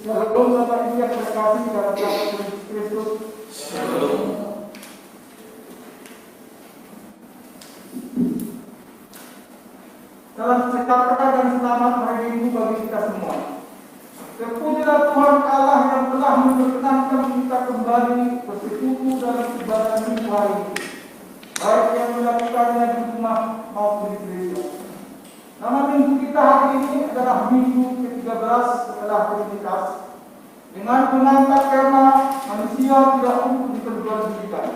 Shalom Bapak Ibu yang terkasih dalam nama Yesus Kristus. Shalom. Salam sejahtera dan selamat hari Minggu bagi kita semua. Terpujilah Tuhan Allah yang telah memperkenankan kita kembali bersekutu dalam ibadah minggu hari ini, baik yang melakukannya di rumah maupun di gereja. Nama minggu kita hari ini adalah Minggu ke-13 setelah Trinitas, dengan mengangkat tema manusia tidak untuk diperjualbelikan.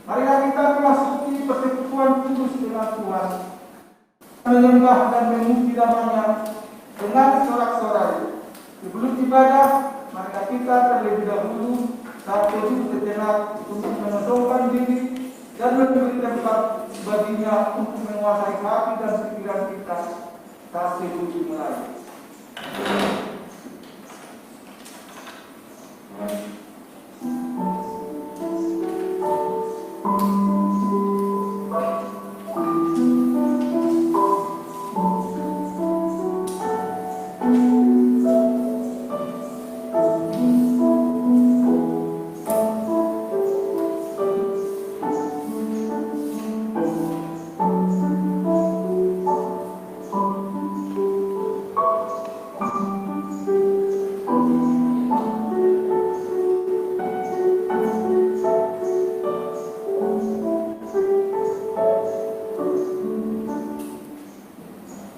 Marilah kita memasuki persekutuan kudus dengan Tuhan, menyembah dan memuji namanya dengan sorak-sorai. Sebelum ibadah, marilah kita terlebih dahulu sampai duduk sejenak untuk mengosongkan diri dan memberi tempat baginya untuk menguasai hati dan pikiran kita sampai duduk mulai.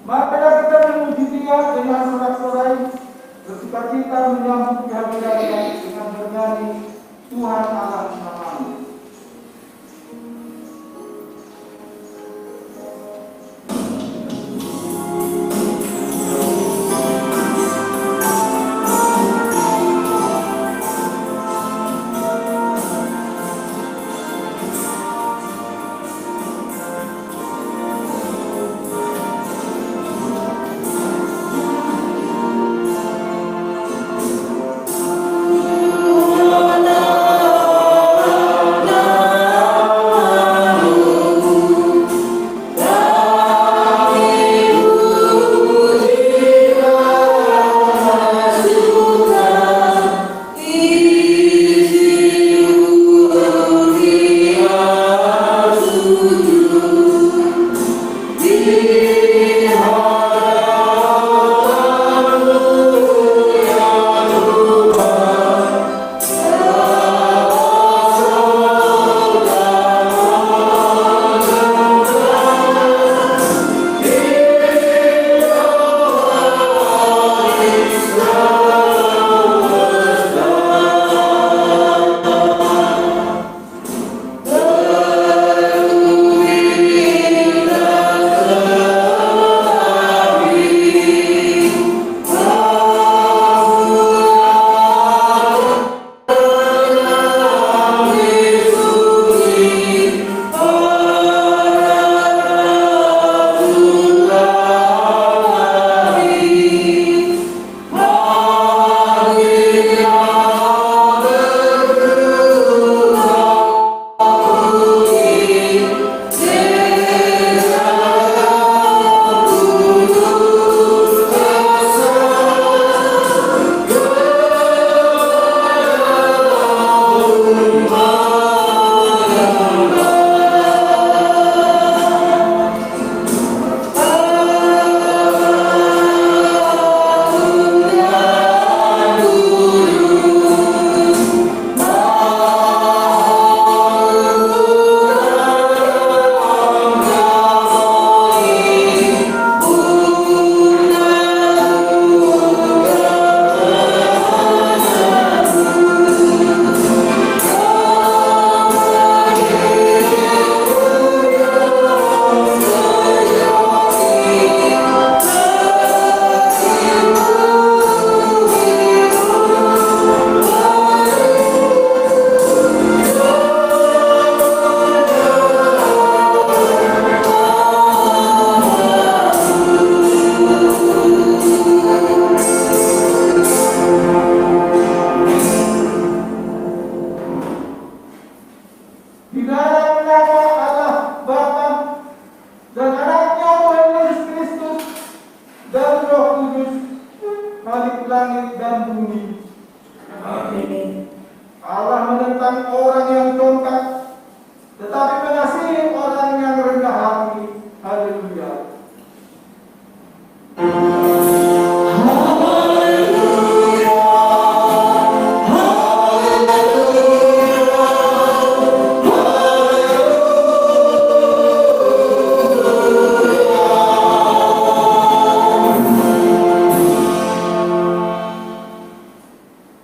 Marilah kita memuji Dia dengan sorak-sorai, bersukacita menyambut kehadirannya dengan bernyanyi Tuhan Allah namamu. Khalik langit dan bumi. Amin. Allah menentang orang yang congkak, tetapi mengasihi orang yang rendah hati. Haleluya.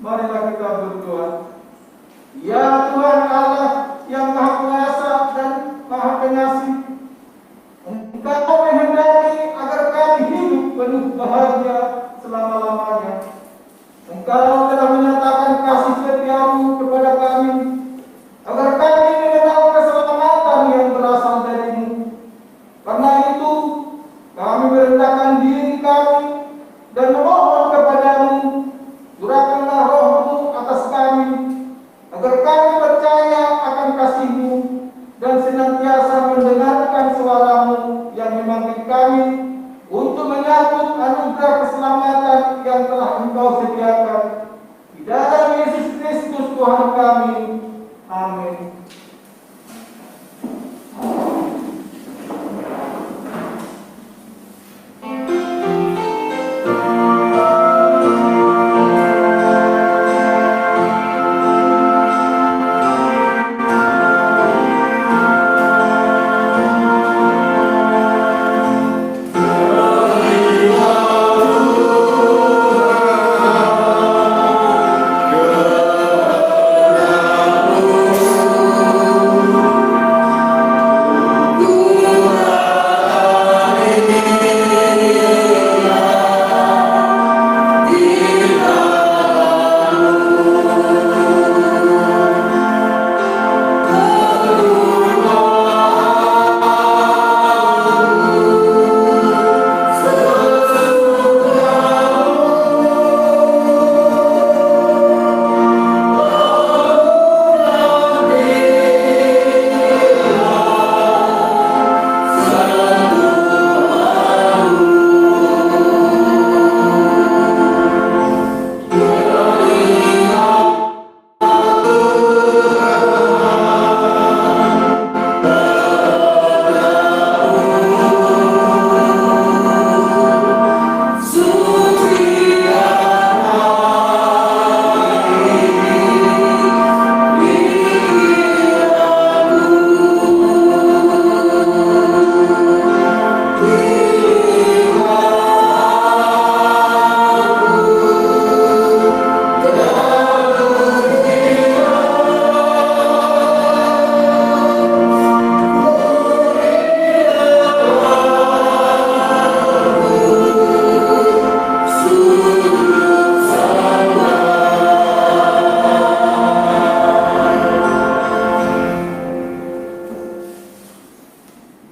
Marilah kita berdoa. Ya Tuhan Allah yang Maha Kuasa dan Maha Pengasih, Engkau menghendaki agar kami hidup penuh bahagia selama-lamanya. Engkau telah menyatakan kasih setiamu kepada kami, agar kami mengenal keselamatan yang berasal darimu. Karena itu, kami merendahkan diri kami dan memohon kepadamu, curahkanlah roh-Mu atas kami, agar kami percaya akan kasih-Mu dan senantiasa mendengarkan suara-Mu yang memanggil kami untuk menyambut anugerah keselamatan yang telah Engkau sediakan. Di dalam Yesus Kristus Tuhan kami. Amin.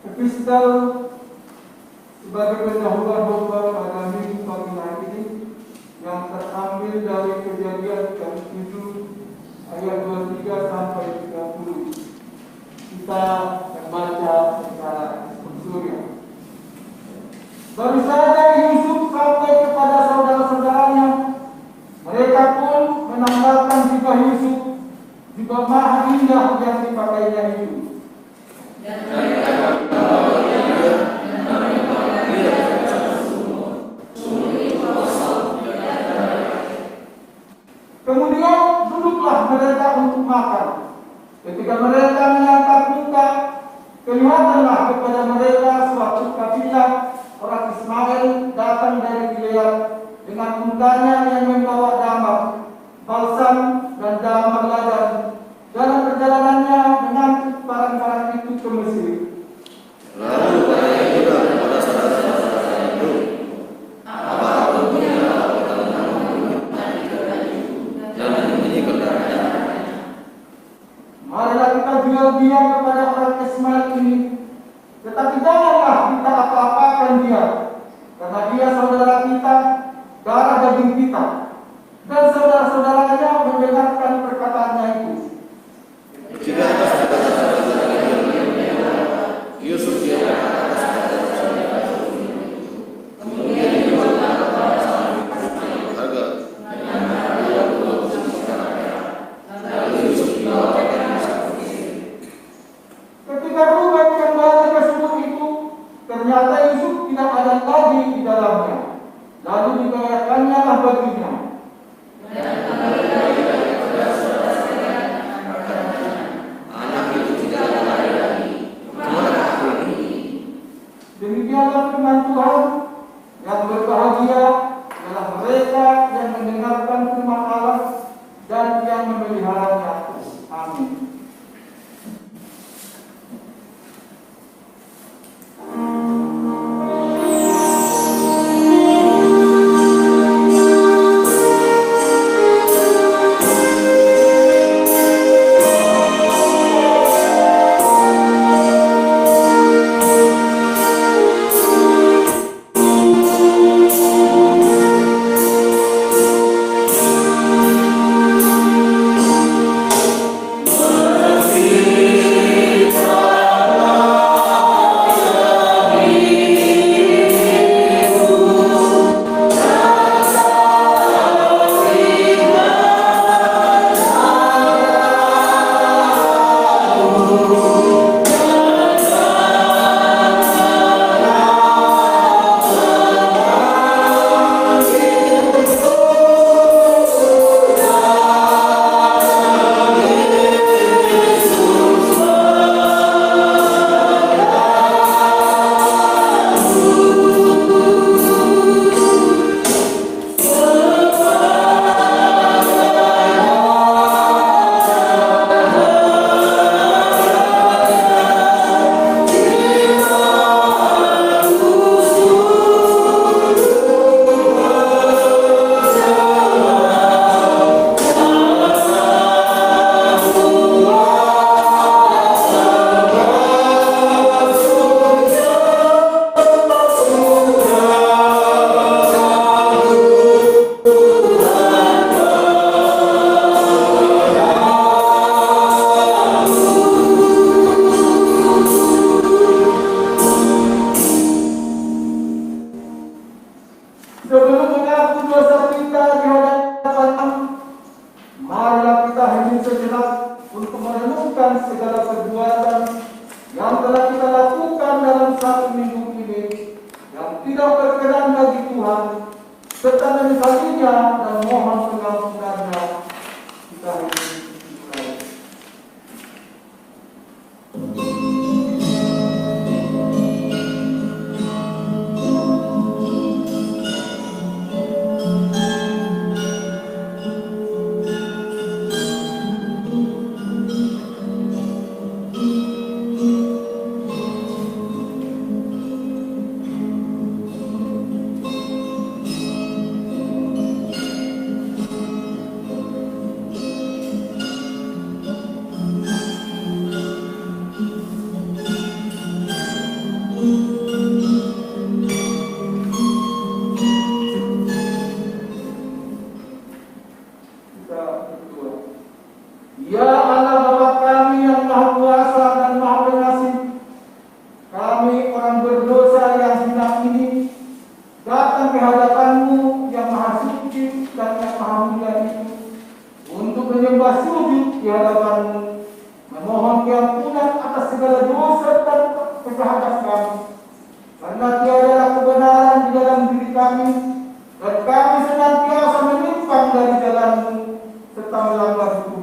Epistel sebagai pendahuluan domba pada minggu pagi hari ini yang terambil dari Kejadian bab 7 ayat 23 sampai 30. Kita membaca secara surya. Baru saja Yusuf sampai kepada saudara-saudaranya, mereka pun menambahkan jubah Yusuf, jubah mahal indah yang dipakainya itu. Kemudian duduklah mereka untuk makan. Ketika mereka mengangkat muka, kelihatanlah kepada mereka suatu kafilah orang Ismail datang dari Gilead dengan untanya yang membawa damar, balsam dan damar ladang. Dalam perjalanannya mengangkut barang-barang itu ke Mesir. Lalu mereka juga kepada saudara-saudara itu, apapun punya jangan menyikap darahnya. Marilah kita jual dia kepada orang Ismail ini, tetapi janganlah kita apa-apakan dia, karena dia saudara kita, darah daging kita. Dan saudara-saudaranya mendengarkan perkataannya itu. Jika atas Yusuf dia atas kemudian dibuatlah kepada serta menyesalinya dan mohon pengampunannya. Kita dimulai. Kita berdoa. Ya Allah Bapa kami yang Maha Kuasa dan Maha Pengasih, kami orang berdosa yang hina ini datang ke hadapan-Mu yang Maha Suci dan yang Maha Mulia itu untuk menyembah sujud di hadapan-Mu, memohon keampunan atas segala dosa dan kejahatan kami, karena tiada kebenaran di dalam diri kami, dan kami senantiasa menyimpang dari jalan-Mu serta melanggar hukum-Mu.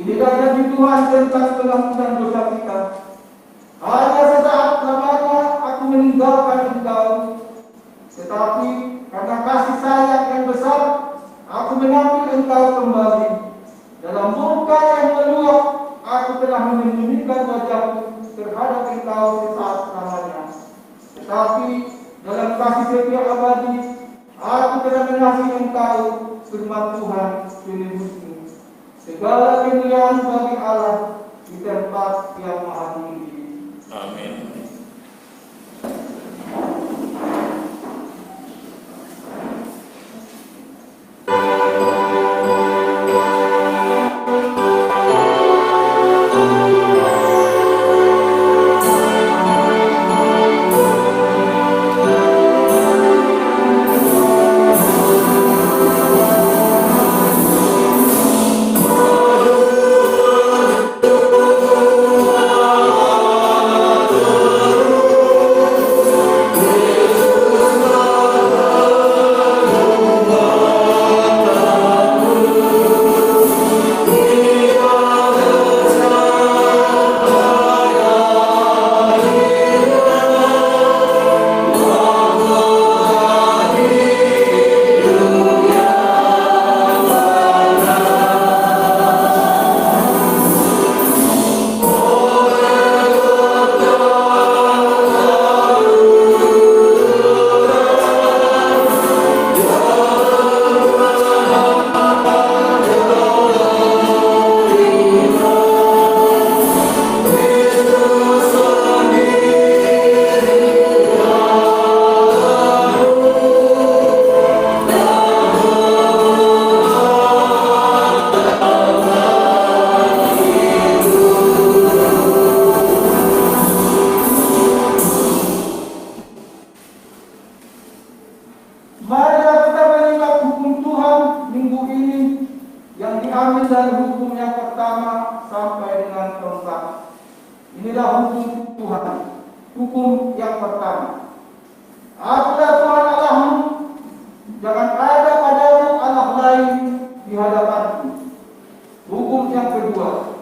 Inilah janji Tuhan tentang pengampunan dosa kita. Hanya sesaat lamanya aku meninggalkan Engkau, tetapi karena kasih sayang yang besar, aku mengambil Engkau kembali. Dalam murka yang meluap, aku telah menyembunyikan wajahku terhadap Engkau sesaat lamanya. Tetapi dalam kasih setia abadi, aku telah mengasihi Engkau, firman Tuhan penebus-Mu. Segala kemuliaan bagi Allah di tempat yang maha tinggi. Amin. Marilah kita menyimak hukum Tuhan minggu ini yang diambil dari hukum yang pertama sampai dengan keempat. Inilah hukum Tuhan. Hukum yang pertama. Akulah Tuhan Allahmu, jangan ada padamu Allah lain di hadapanku. Hukum yang kedua.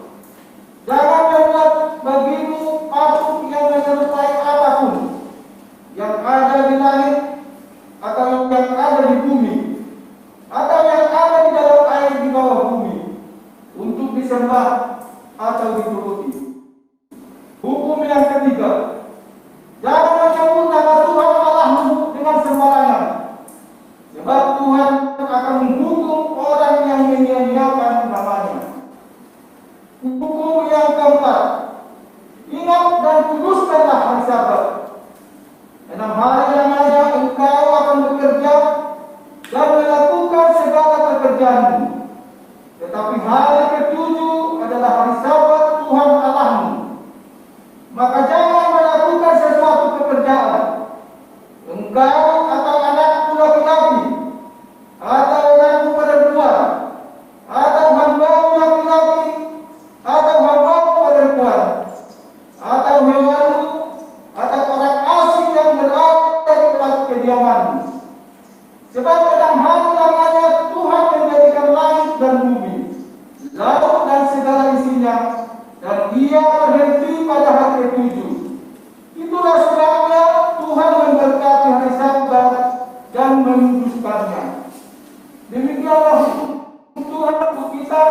Jangan membuat bagimu patung yang menyerupai apapun yang ada di langit atau yang ada di bumi, atau yang ada di dalam air di bawah bumi, untuk disembah atau dituruti. Hukum yang ketiga, jangan menyebut nama Tuhan Allahmu dengan sembarangan, sebab Tuhan akan menghukum orang pekerjaanmu. Tetapi hari ketujuh adalah hari Sabat Tuhan Allahmu. Maka jangan melakukan sesuatu pekerjaan, engkau atau anakmu laki-laki, atau anakmu perempuan, atau hambamu laki-laki, atau hambamu perempuan, atau hewanmu, atau orang asing yang berada di tempat kediamanmu. Sebab dalam hari lamanya Tuhan menjadikan langit dan bumi, laut dan segala isinya, dan Dia berhenti pada hari ketujuh. Itulah sebabnya Tuhan memberkati hari Sabat dan menguduskannya. Demikianlah hukum Tuhan untuk kita.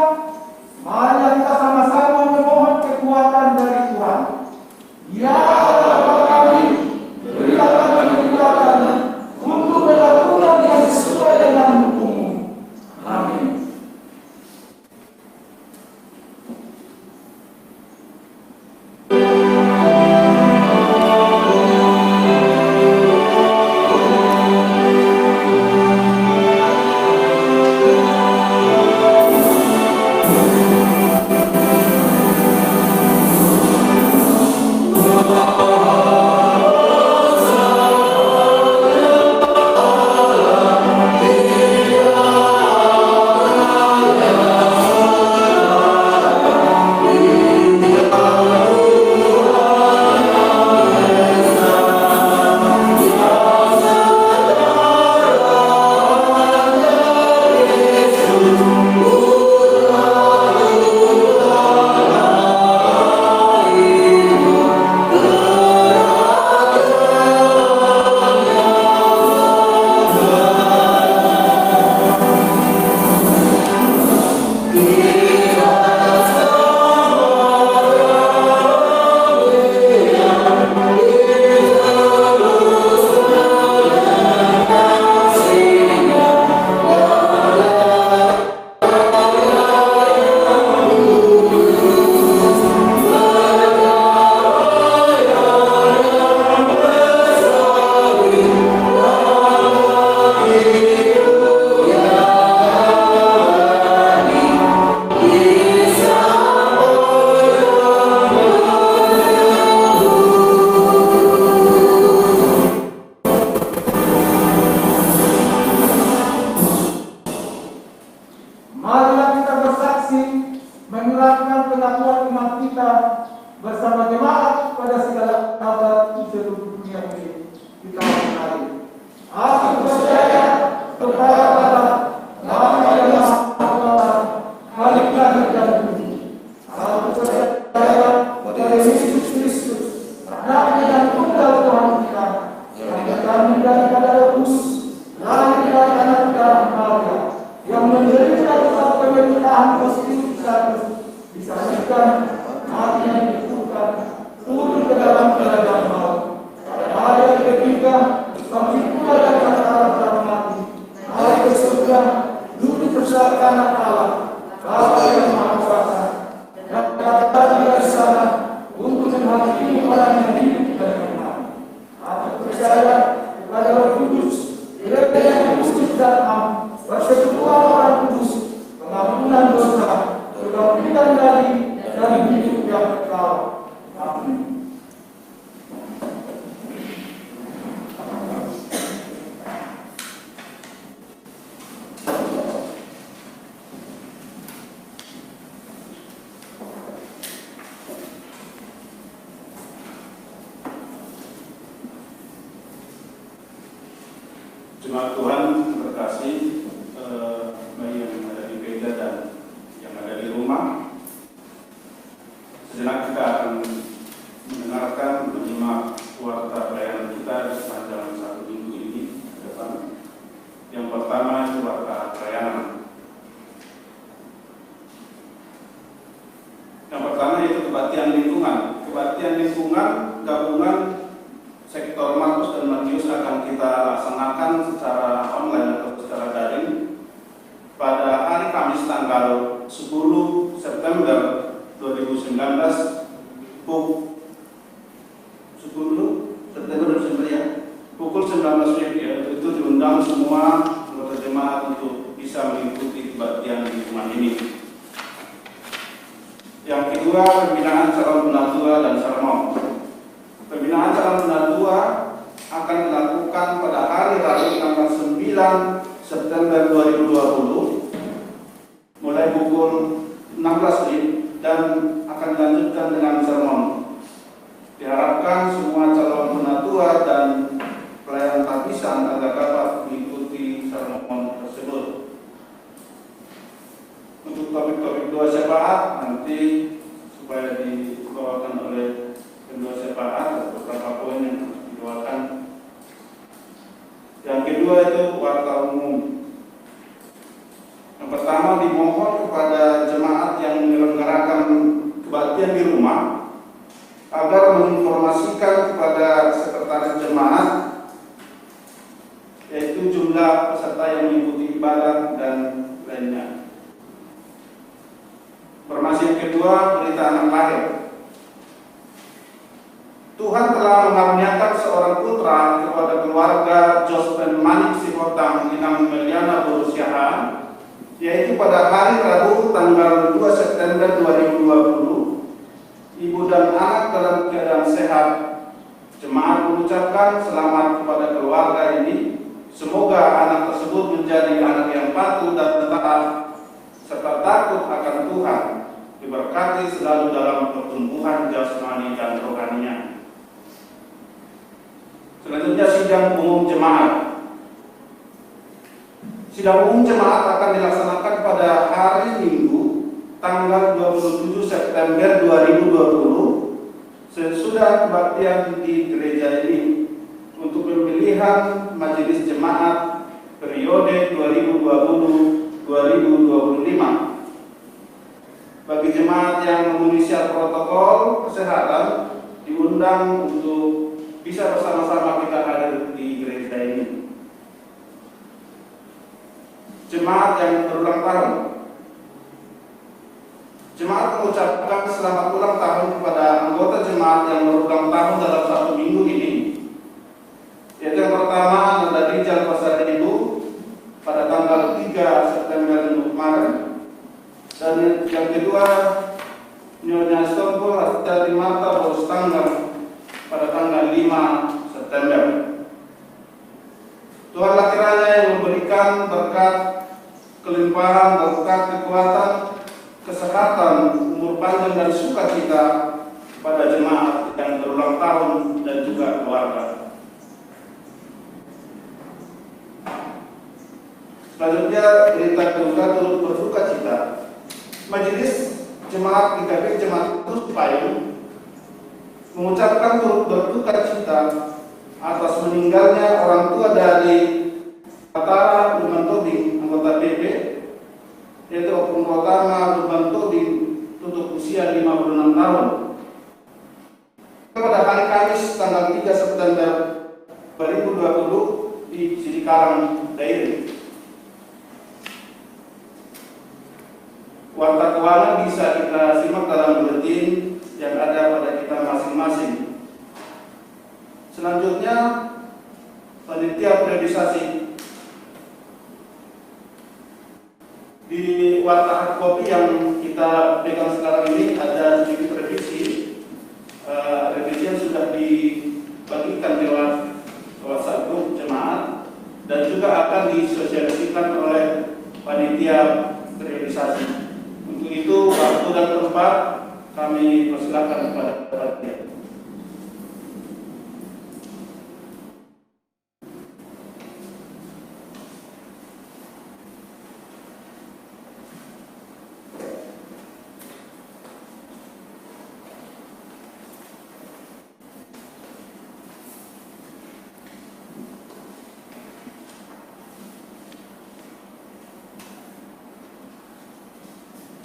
Mari kita sama-sama memohon kekuatan dari Tuhan. Ya Allah kami, berikan kami kekuatan untuk melakukan yang sesuai dengan hukum-Mu. Amin. Marilah kita bersaksi menyerahkan pengakuan iman kita bersama jemaat pada segala abad di seluruh dunia ini. Kita mengenali. Aku percaya kepada Allah, Bapa yang Maha Kuasa, Khalik langit dan bumi. Aku percaya pada Yesus Kristus, Anaknya dan Tunggal Tuhan kita, yang terkandung daripada Roh Kudus, lahir dari anak darah Maria, yang menderita dalam penderitaan Kristus disaksikan, mati dan dikuburkan, turun ke dalam kerajaan maut. Pada hari yang ketiga, bangkit pula dari antara orang mati, naik ke surga, duduk bersama kanan Allah, Bapa yang Maha Kuasa, dan datang dari sana untuk menghakimi orang yang hidup dan yang mati. Aku percaya kepada Roh Kudus, Gereja yang kudus dan am, persekutuan orang kudus, pengampunan dosa, kebangkitan dari hidup yang kekal. Amin. Jemaat Tuhan terkasih, baik yang ada di gereja dan yang ada di rumah, sejenak kita akan mendengarkan, menyimak warta pelayanan kita di sepanjang satu minggu ini ke depan. Yang pertama itu warta pelayanan. Yang pertama yaitu kebaktian lingkungan. Kebaktian lingkungan gabungan sektor Markus dan Matius akan kita laksanakan secara online atau secara daring pada hari Kamis tanggal 10 September 2019 pukul 10 September 2019 ya, pukul 19 WIB ya. Itu diundang semua anggota jemaat untuk bisa mengikuti kebaktian lingkungan ini. Yang kedua, pembinaan calon penatua dan sermon. Pembinaan calon penatua akan dilakukan pada hari Rabu tanggal 9 September 2020 mulai pukul 16 WIB dan akan dilanjutkan dengan sermon. Diharapkan semua calon penatua dan pelayan tapisan agar dapat mengikuti sermon tersebut. Untuk topik-topik doa syafaat nanti supaya dibawakan oleh pendua syafaat beberapa poin yang harus didoakan. Yang kedua itu warta umum. Yang pertama, dimohon kepada jemaat yang menyelenggarakan kebaktian di rumah agar menginformasikan kepada sekretaris jemaat yaitu jumlah peserta yang mengikuti ibadah dan lainnya. Informasi yang kedua, berita anak lahir. Tuhan telah mengaruniakan seorang putra kepada keluarga Jospen Manik Sihotang Inang Meliana berusia, yaitu pada hari Rabu tanggal 2 September 2020. Ibu dan anak dalam keadaan sehat. Jemaat mengucapkan selamat kepada keluarga ini. Semoga anak tersebut menjadi anak yang patuh dan taat serta takut akan Tuhan, diberkati selalu dalam pertumbuhan jasmani dan rohaninya. Selanjutnya, sidang umum jemaat. Sidang umum jemaat akan dilaksanakan pada hari Minggu tanggal 27 September 2020 sesudah kebaktian di gereja ini untuk pemilihan majelis jemaat periode 2020-2025. Bagi jemaat yang memenuhi syarat protokol kesehatan diundang untuk bisa bersama-sama kita hadir di gereja ini. Jemaat yang berulang tahun. Jemaat mengucapkan selamat ulang tahun kepada anggota jemaat yang berulang tahun dalam satu minggu ini. Yaitu yang pertama adalah Rijal Pasar Ibu pada tanggal 3 September kemarin, dan yang kedua Nyonya Stompo Hastari Mata Bos Tanggal pada tanggal 5 September. Tuhanlah kiranya yang memberikan berkat kelimpahan, berkat kekuatan, kesehatan, umur panjang dan sukacita pada jemaat yang berulang tahun dan juga keluarga. Selanjutnya, berita duka turut berduka cita. Majelis Jemaat GKP Jemaat Terus Payung mengucapkan turut berduka cita atas meninggalnya orang tua dari Atara Ruban Tobing, anggota PP, yaitu Oknum Pertama Ruban Tobing, tutup usia 56 tahun. Pada hari Kamis tanggal 3 September 2020 di Cikarang Dairi. Warta keuangan bisa kita simak dalam buletin yang ada pada kita masing-masing. Selanjutnya, panitia periodisasi. Di warta hard copy yang kita pegang sekarang ini ada sedikit revisi. Revisi yang sudah dibagikan lewat WhatsApp grup jemaat dan juga akan disosialisasikan oleh panitia periodisasi. Untuk itu, waktu dan tempat kami persilakan kepada panitia.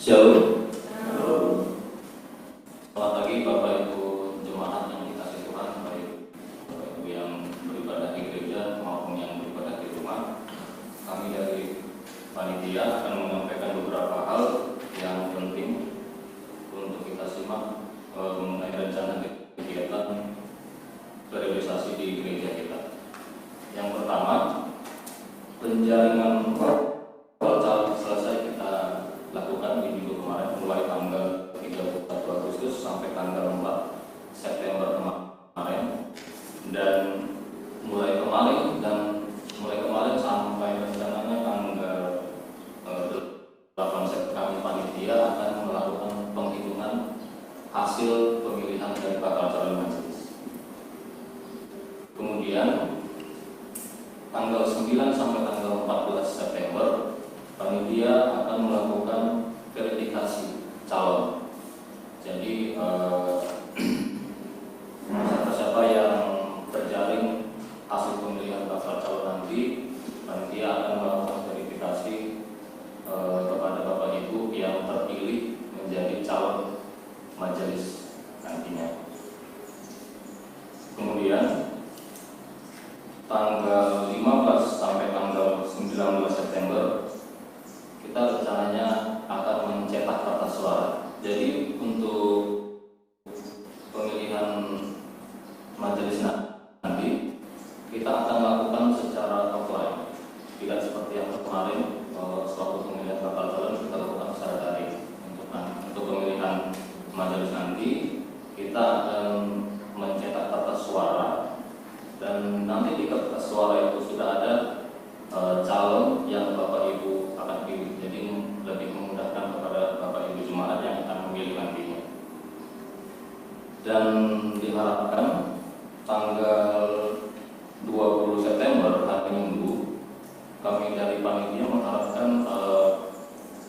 Shalom. Selamat pagi Bapak Ibu jemaat yang dikasihi Tuhan, baik Bapak Ibu yang beribadah di gereja maupun yang beribadah di rumah. Kami dari panitia akan menyampaikan beberapa hal yang penting untuk kita simak mengenai rencana kegiatan periodisasi di gereja kita. Yang pertama, penjaringan selesai. hasil pemilihan dari bakal calon majelis. Kemudian tanggal 9 sampai tanggal 14 September panitia akan melakukan verifikasi calon. Jadi siapa yang terjaring hasil pemilihan bakal calon nanti, panitia akan melakukan verifikasi kepada Bapak Ibu yang terpilih menjadi calon majelis nantinya. Kemudian tanggal 15 sampai tanggal 19 September kita rencananya akan mencetak kertas suara. Jadi untuk pemilihan majelis nanti kita akan lakukan secara offline, tidak seperti yang kemarin sewaktu pemilihan bakal calon kita lakukan secara daring. Untuk pemilihan majelis nanti kita akan mencetak kertas suara, dan nanti di kertas suara itu sudah ada calon yang Bapak Ibu akan pilih. Jadi lebih memudahkan kepada Bapak Ibu jemaat yang akan memilih nantinya. Dan diharapkan tanggal 20 September hari Minggu kami dari panitia mengharapkan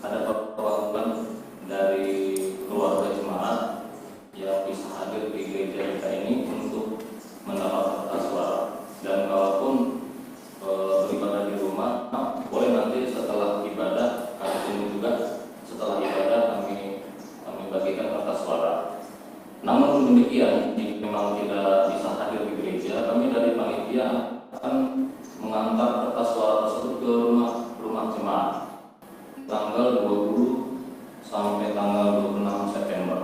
ada perwakilan dari keluarga jemaat yang bisa hadir di gereja kita ini untuk mendapat kertas suara. Dan kalaupun beribadah di rumah, boleh nanti setelah ibadah, hari ini juga setelah ibadah kami bagikan kertas suara. Namun demikian, jika memang tidak bisa hadir di gereja, kami dari panitia akan mengantar kertas suara tersebut ke rumah jemaat tanggal 20 sampai tanggal 26 September.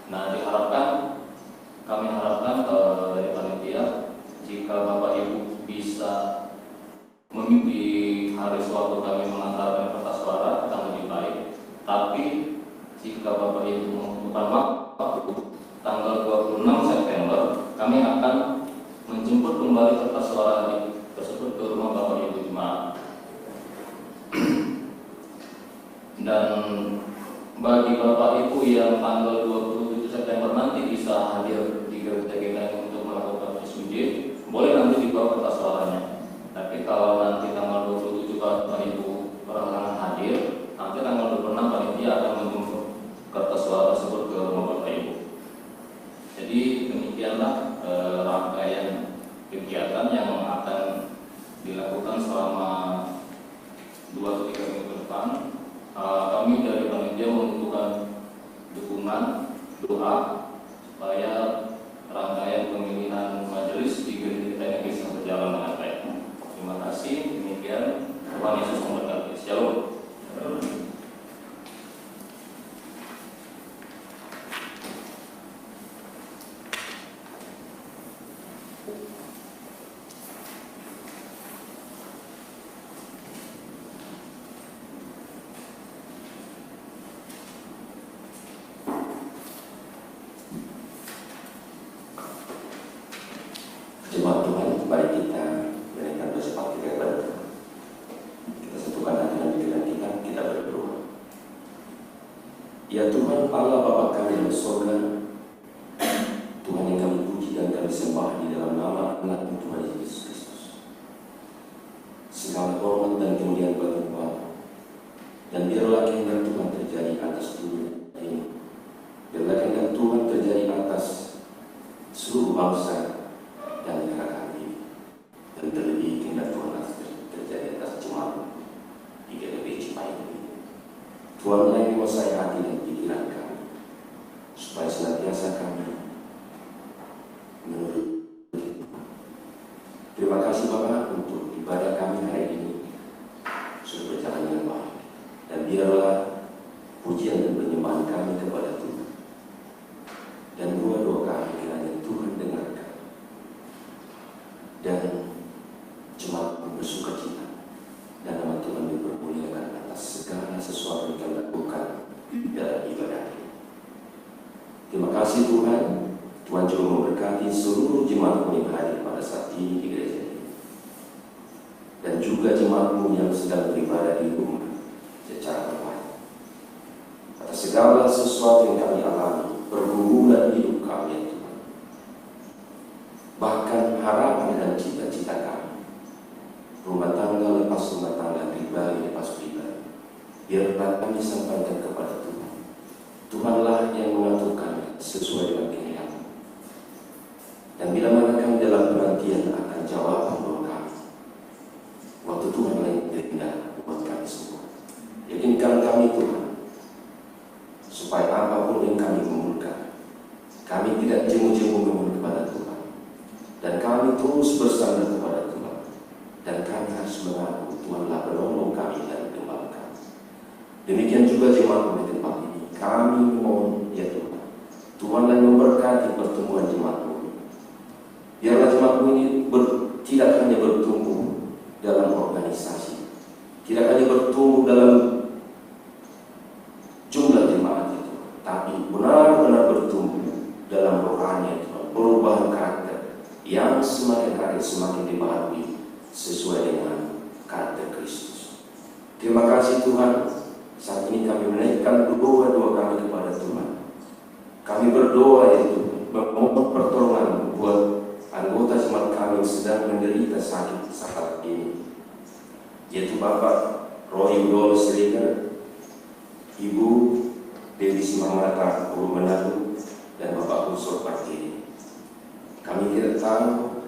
Nah, kami harapkan dari panitia, jika Bapak Ibu bisa di hari suatu kami mengantarkan kertas suara akan lebih baik. Tapi jika Bapak Ibu membutuhkan waktu, tanggal 26 September kami akan menjemput kembali kertas suara tersebut ke rumah Bapak Ibu jemaat. Dan bagi Bapak Ibu yang tanggal 27 September nanti bisa hadir di gereja kita untuk melakukan SUJ, boleh nanti dibawa kertas suaranya. Tapi kalau nanti tanggal 27 Bapak Ibu berhalangan hadir, nanti tanggal 26 panitia akan menjemput kertas suara tersebut ke rumah Bapak Ibu. Jadi demikianlah rangkaian kegiatan yang akan dilakukan selama 2-3 minggu ke depan. Kami dari panitia membutuhkan dukungan, doa supaya rangkaian pemilihan majelis di gereja kita ini bisa berjalan dengan baik. Terima kasih. Demikian, Tuhan Yesus memberkati. Shalom. Jemaat Tuhan, mari kita menaikkan bersama kita kepada Tuhan. Kita satukan hati dan pikiran kita berdoa. Ya Tuhan, Allah Bapa kami yang surga, Tuhan yang kami puji dan kami sembah di dalam nama anak Tuhan Yesus Kristus. Segala hormat dan kemuliaan bagi Bapa, dan biarlah kehendak Tuhan terjadi atas dunia ini. Biarlah kehendak Tuhan terjadi atas seluruh bangsa dan negara kami, dan terlebih kehendak Tuhan terjadi atas jemaat di GDP Cimahi ini. Tuhanlah yang menguasai hati dan pikiran kami, supaya senantiasa kami menurut. Terima kasih Bapak untuk ibadah kami hari ini sudah berjalan dengan baik, dan biarlah pujian dan penyembahan kami kepada Tuhan dan doa-doa kami kiranya Tuhan dengarkan dan jemaat bersuka cita dan nama Tuhan dipermuliakan atas segala sesuatu yang kami lakukan dalam ibadah ini. Terima kasih Tuhan. Tuhan juga memberkati seluruh jemaat yang hadir pada saat ini di gereja ini, dan juga jemaatmu yang sedang beribadah di rumah secara online. Atas segala sesuatu yang kami alami pergumulan hidup kami ya Tuhan. Bahkan harapan dan cita-cita kami, rumah tangga lepas rumah tangga, pribadi lepas pribadi, biarlah kami sampaikan kepada Tuhan. Tuhanlah yang mengatur kami sesuai dengan kehendak. Dan bila mana kami dalam penantian akan jawaban doa kami, waktu Tuhan lain berindah buat kami semua. Yakinkan kami Tuhan, supaya apapun yang kami gumulkan, kami tidak jemu-jemu memohon kepada Tuhan, dan kami terus bersandar kepada Tuhan, dan kami harus mengaku Tuhanlah penolong kami dan gembala kami. Demikian juga jemaat di tempat ini, kami mohon ya Tuhan, Tuhanlah yang memberkati pertemuan jemaat-Mu. Biarlah jemaat-Mu ini tidak hanya bertumbuh dalam organisasi, tidak hanya bertumbuh dalam jumlah jemaat itu, tapi benar-benar bertumbuh dalam rohani itu, perubahan karakter yang semakin hari semakin dibaharui sesuai dengan karakter Kristus. Terima kasih Tuhan, saat ini kami menaikkan doa-doa kami kepada Tuhan. Kami berdoa ya Tuhan, memohon pertolongan buat anggota jemaat kami yang sedang menderita sakit saat ini, yaitu Bapak Roy Udol Sriger, Ibu Dewi Simamata Guru Manado, dan Bapak Unsur Parti. Kami tidak tahu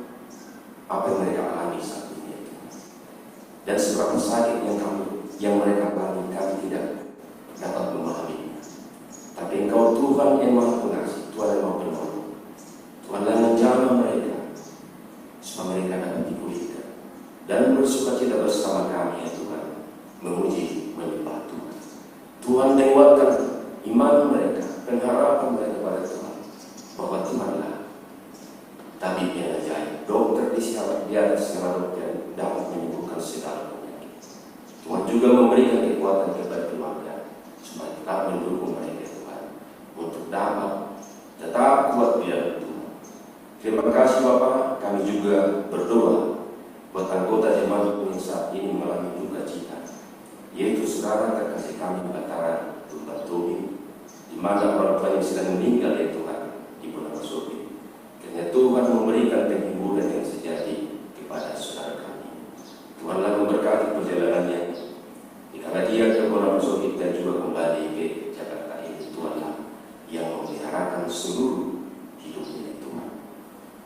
apa yang mereka alami saat ini, dan seberapa sakit yang mereka alami, kami tidak dapat memahami. Tapi Engkau Tuhan yang Maha Pengasih, Tuhan yang Maha Penolong, Tuhanlah yang menjamah mereka supaya mereka dapat dipulihkan dan bersukacita bersama kami ya Tuhan, memuji menyembah Tuhan. Tuhan menguatkan iman mereka, pengharapan mereka pada Tuhan, bahwa Tuhanlah tabib yang ajaib, dokter di atas segala dokter dapat menyembuhkan segala penyakit. Tuhan juga memberikan kekuatan kepada keluarga supaya tetap mendukung mereka Tuhan, untuk dapat tetap kuat di dalam Tuhan. Terima kasih Bapak, kami juga berdoa buat anggota jemaat yang saat ini mengalami duka cita, yaitu saudara terkasih kami Bataran Tuhan Tobi, di mana orang tua yang sedang meninggal ya Tuhan, Ibu Nama Sobi. Kiranya Tuhan memberikan penghiburan yang sejati kepada saudara kami. Tuhanlah memberkati perjalanannya, dikala dia ke Nama Sobi dan juga kembali ke Jakarta ini. Tuhanlah yang memeliharakan seluruh hidupnya Tuhan.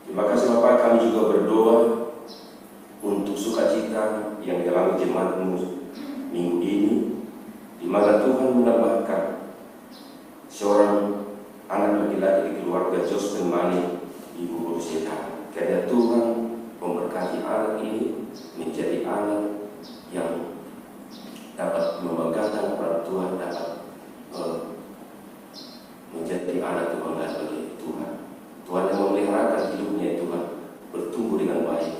Terima kasih Bapak, kami juga berdoa untuk sukacita yang dialami jemaat-Mu minggu ini, di mana Tuhan menambahkan seorang anak laki-laki di keluarga Jospen Mani, Ibu Rosita. Karena Tuhan memberkati anak ini menjadi anak yang dapat membanggakan orang tua, dapat menjadi anak kebanggaan bagi Tuhan. Tuhan yang memeliharakan hidupnya Tuhan bertumbuh dengan baik,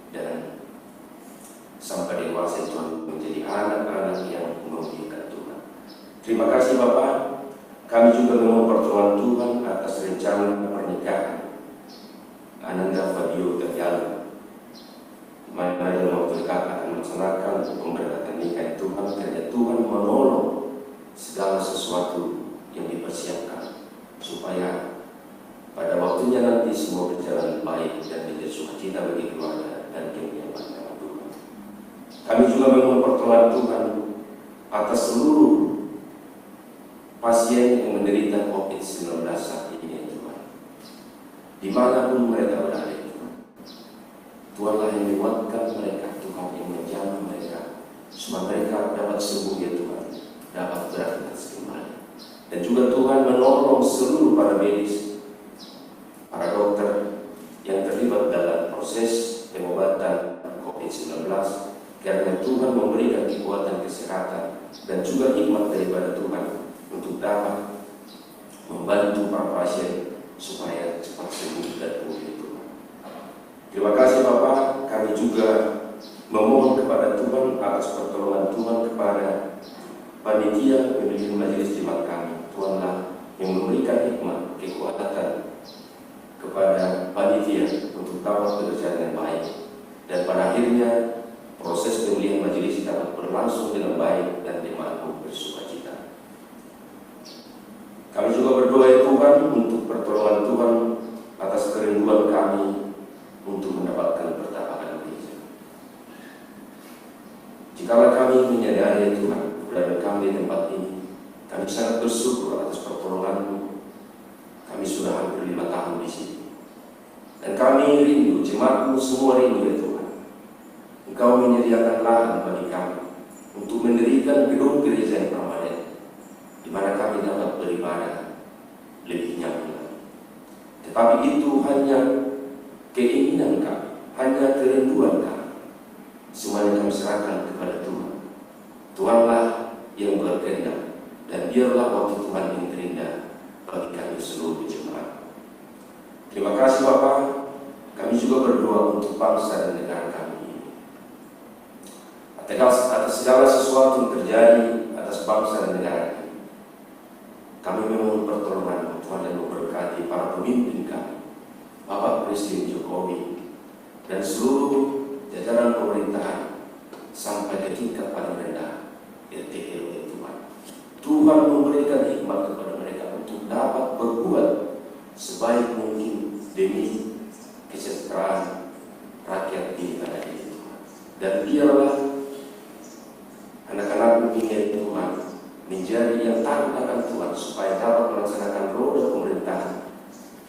dan sampai dewasa Tuhan menjadi anak-anak yang memuliakan Tuhan. Terima kasih Bapak. Kami juga memohon pertolongan Tuhan atas rencana pernikahan Ananda Fabio Terjala, di mana dalam waktu dekat akan melaksanakan pemberkatan nikah Tuhan. Karena Tuhan menolong segala sesuatu yang dipersiapkan supaya pada waktunya nanti semua berjalan baik dan menjadi sukacita bagi keluarga dan kemuliaan nama Tuhan. Kami juga memohon pertolongan Tuhan atas seluruh pasien yang menderita COVID-19 saat ini Tuhan, dimanapun mereka berada Tuhan. Tuhanlah yang menguatkan mereka, Tuhan yang menjamah mereka, supaya mereka dapat sembuh ya Tuhan, dapat beraktivitas kembali. Dan juga Tuhan menolong seluruh para medis, para dokter yang terlibat dalam proses pengobatan COVID-19, karena Tuhan memberikan kekuatan kesehatan dan juga hikmat daripada Tuhan untuk dapat membantu para pasien supaya cepat sembuh dan pulih Tuhan. Terima kasih Bapak. Kami juga memohon kepada Tuhan atas pertolongan Tuhan kepada panitia pemilihan majelis jemaat kami. Tuhanlah yang memberikan hikmat, kekuatan kepada panitia untuk dapat bekerja dengan baik, dan pada akhirnya proses pemilihan majelis dapat berlangsung dengan baik dan jemaat bersukacita. Kami juga berdoa ya Tuhan, Tuhan untuk pertolongan Tuhan atas kerinduan kami untuk mendapatkan pertapakan gereja. Jikalau kami menyadari Tuhan, keberadaan kami di tempat ini, kami sangat bersyukur atas pertolongan-Mu. Kami sudah hampir 5 tahun di sini. Dan kami rindu, jemaat-Mu semua rindu ya Tuhan. Engkau menyediakan lahan bagi kami untuk mendirikan gedung gereja yang permanen, di mana kami dapat beribadah lebih nyaman. Tetapi itu hanya keinginan kami, hanya kerinduan kami. Semuanya kami serahkan kepada Tuhan. Tuhanlah yang berkehendak, dan biarlah waktu Tuhan yang terindah bagi kami seluruh jemaat. Terima kasih Bapak. Kami juga berdoa untuk bangsa dan negara kami ini. Atas segala sesuatu yang terjadi atas bangsa dan negara ini, kami memohon pertolongan Tuhan dan memberkati para pemimpin kami, Bapak Presiden Jokowi dan seluruh jajaran pemerintahan sampai ke tingkat paling rendah RT RW Tuhan. Tuhan memberikan hikmat kepada mereka untuk dapat berbuat sebaik mungkin demi kesejahteraan rakyat di negara ini Tuhan. Dan biarlah anak-anak ini Tuhan menjadi yang taat akan Tuhan supaya dapat melaksanakan roda pemerintahan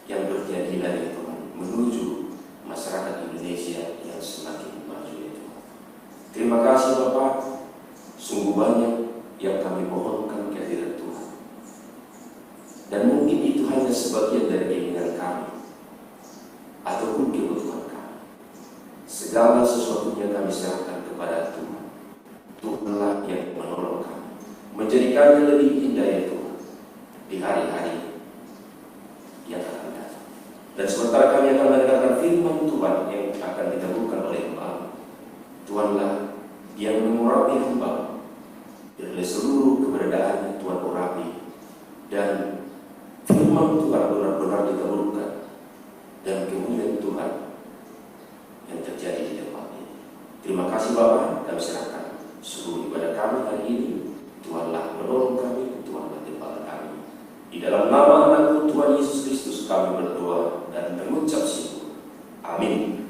yang berkeadilan ya Tuhan menuju masyarakat Indonesia yang semakin maju ya Tuhan. Terima kasih Bapak, sungguh banyak yang kami mohonkan kehadiran Tuhan. Dan mungkin itu hanya sebagian dari keinginan kami ataupun kebutuhan kami. Segala sesuatunya kami serahkan kepada Tuhan. Tuhanlah yang menolong kami, menjadikannya lebih indah ya Tuhan di hari-hari yang akan datang. Dan sementara kami akan mendengarkan firman Tuhan yang akan diteguhkan oleh hamba, Tuhanlah yang mengurapi hamba dari seluruh keberadaannya Tuhan urapi, dan firman Tuhan benar-benar diteguhkan, dan kemuliaan Tuhan yang terjadi di tempat ini. Terima kasih Bapak, kami serahkan seluruh ibadah kami hari ini. Tuhanlah menolong kami, Tuhanlah tempat kami. Di dalam nama Anakku Tuhan Yesus Kristus kami berdoa dan mengucap syukur. Amin.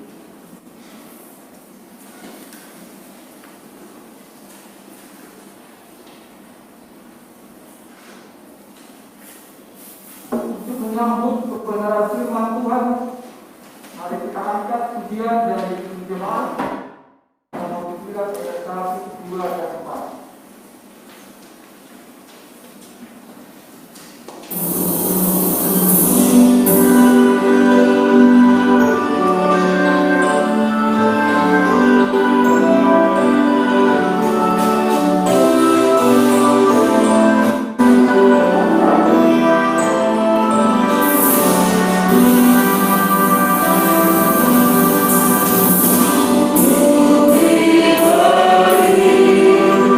Untuk menyambut kebenaran firman Tuhan, mari kita angkat pujian dari jemaat yang mau dilihat ayat 1, 2, dan 4. Amin.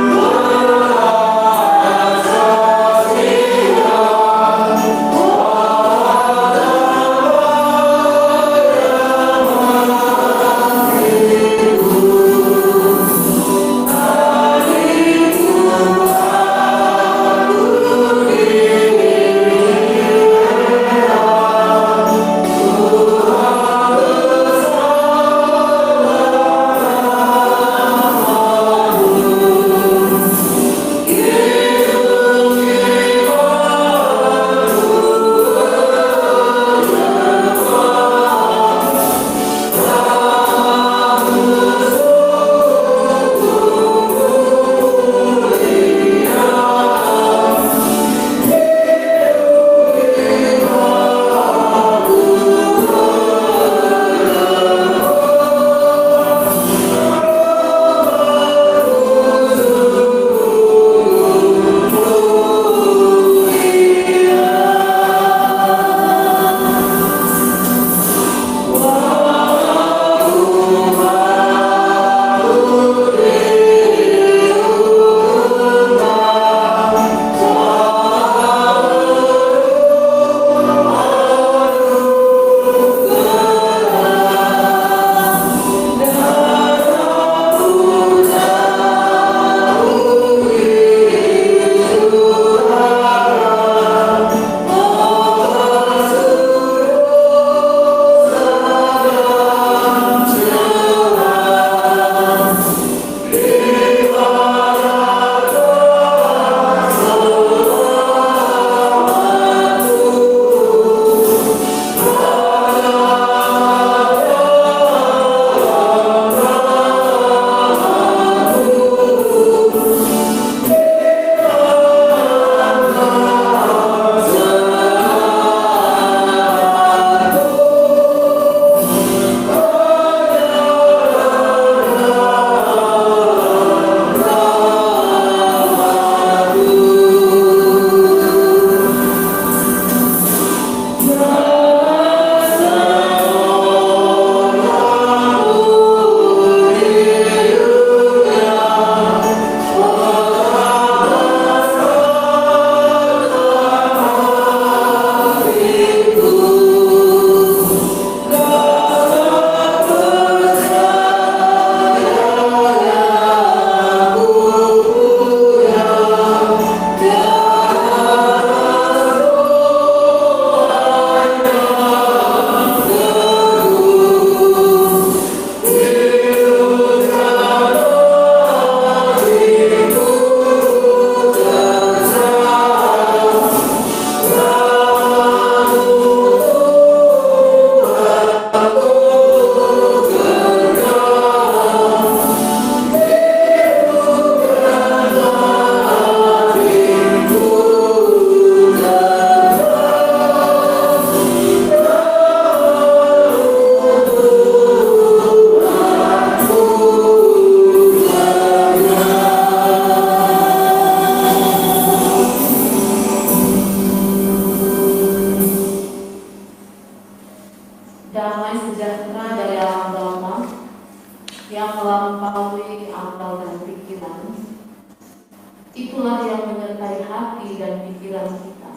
kehadiran kita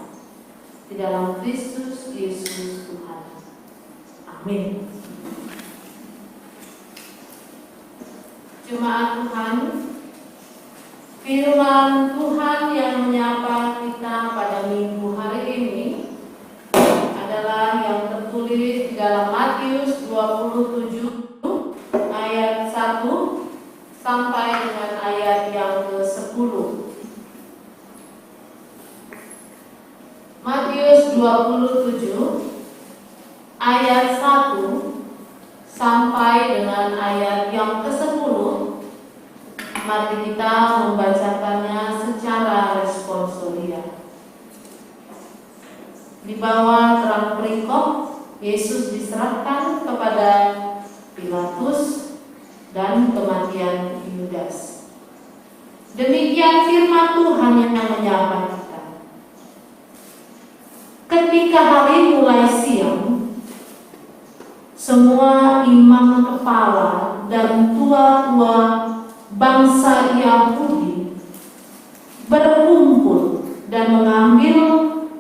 di dalam Kristus Yesus Tuhan. Amin. Jemaat Tuhan, firman Tuhan yang menyapa kita pada minggu hari ini adalah yang tertulis di dalam Matius 27 ayat 1 sampai dengan ayat yang ke-10. Matius 27 ayat 1 sampai dengan ayat yang ke-10. Mari kita membacakannya secara responsoria. Di bawah terang perikop, Yesus diserahkan kepada Pilatus dan kematian Yudas. Demikian firman Tuhan yang menyapa kita. Ketika hari mulai siang, semua imam kepala dan tua-tua bangsa Yahudi berkumpul dan mengambil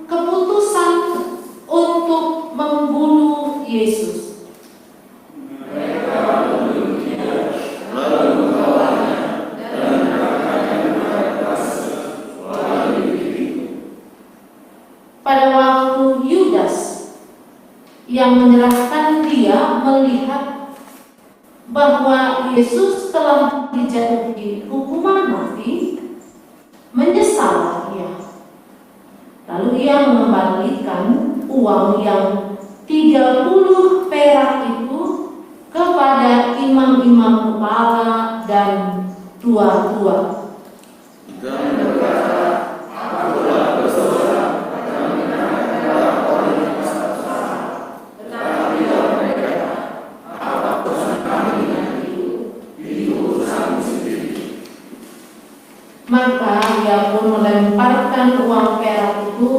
keputusan untuk membunuh Yesus. Mereka membunuh Dia, lalu membawanya dan meletakkannya di atas lalu dibunuh. Pada waktu Yudas yang menyerahkan Dia melihat bahwa Yesus telah dijatuhi hukuman mati, menyesallah ia. Lalu ia mengembalikan uang yang 30 perak itu kepada imam-imam kepala dan tua-tua. Dan berkata, "Akulah bersalah dan menyerahkan orang yang bersalah, tetapi mereka apa urusan kami dengan itu urusan sendiri." Maka ia pun melemparkan uang perak itu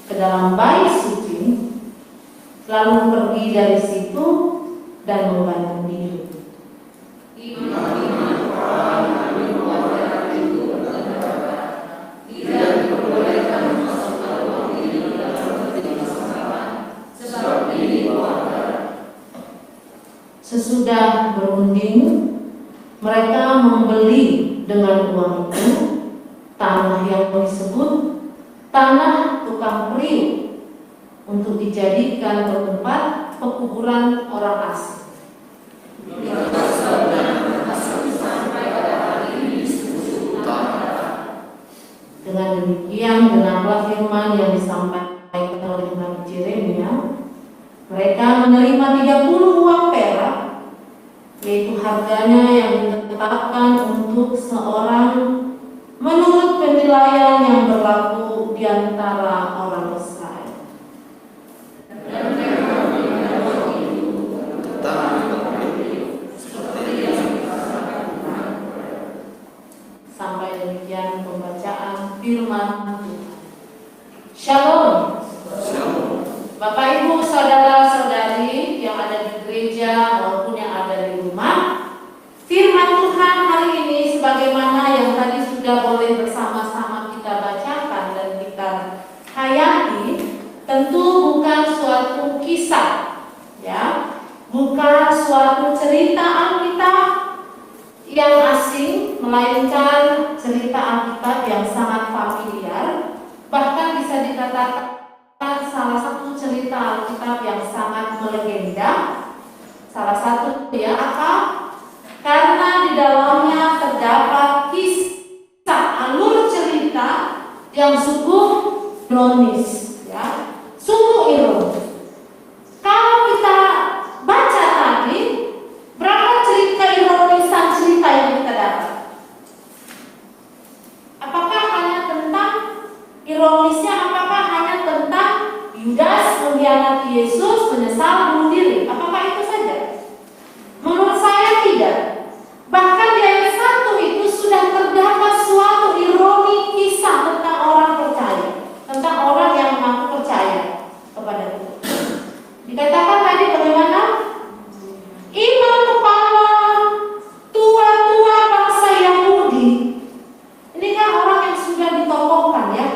ke dalam bait suci, lalu pergi dari situ dan menggantung diri. Imam-imam kepala mengambil uang perak itu dan berkata, "Tidak diperbolehkan memasukkan uang ini ke dalam peti masalah, sebab ini uang perak." Sesudah berunding, mereka membeli dengan uang itu tanah yang disebut tanah tukang periuk untuk dijadikan tempat pekuburan orang asing. Dengan demikian genaplah firman yang disampaikan oleh Nabi Yeremia. Mereka menerima 30 uang perak, yaitu harganya yang ditetapkan untuk seorang menurut penilaian yang berlaku di antara orang Israel. Sampai demikian pembacaan firman Tuhan. Shalom. Bapak Ibu saudara-saudari yang ada di gereja maupun yang ada di rumah, firman Tuhan hari ini sebagaimana yang tadi sudah boleh bersama-sama kita bacakan dan kita hayati, tentu bukan suatu kisah, ya, bukan suatu cerita Alkitab yang asing, melainkan cerita Alkitab yang sangat familiar, bahkan bisa dikatakan salah satu cerita Alkitab yang sangat melegenda. Salah satu ya apa? Karena di dalamnya terdapat kisah alur cerita yang sungguh ironis, ya, sungguh ironis. Kalau kita baca tadi, berapa cerita ironisan cerita yang kita dapat? Apakah hanya tentang ironisnya? Apakah hanya tentang Yudas mengkhianati Yesus, menyesal, bunuh diri? Apakah itu saja? Menurut saya tidak. Bahkan di ayat 1 itu sudah terdapat suatu ironi kisah tentang orang percaya, tentang orang yang mengaku percaya kepada Tuhan. Dikatakan tadi bagaimana? Imam kepala, tua-tua bangsa Yahudi. Ini kan orang yang sudah ditokohkan, ya.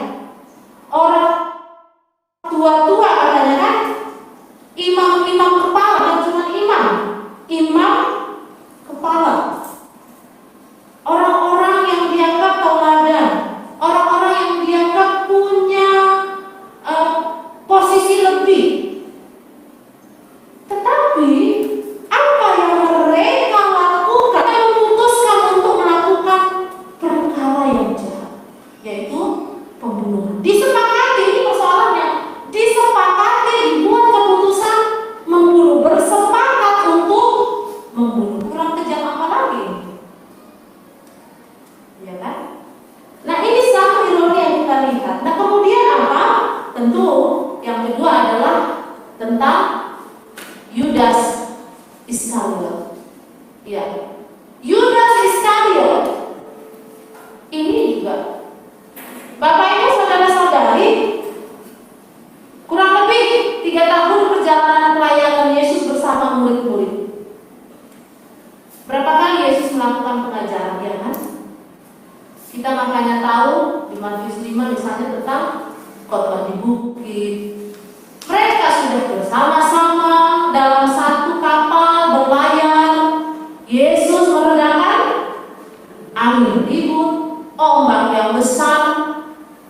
pembunuhan. Disepakati, ini persoalannya. Disepakati, dibuat keputusan membunuh, bersepakat untuk membunuh. Kurang kejam apa lagi? Ya kan? Nah, ini satu ironi yang kita lihat. Nah, kemudian apa? Tentu yang kedua adalah tentang Yudas Iskariot. Ya, Yudas Iskariot ini juga Bapak Ibu saudara-saudari, kurang lebih 3 tahun perjalanan pelayanan Yesus bersama murid-murid. Berapa kali Yesus melakukan pengajaran, ya kan? Kita makanya tahu di Matius 5 misalnya tentang khotbah di bukit. Mereka sudah bersama-sama dalam satu kapal berlayar. Yesus meredakan angin ribut, ombak yang besar.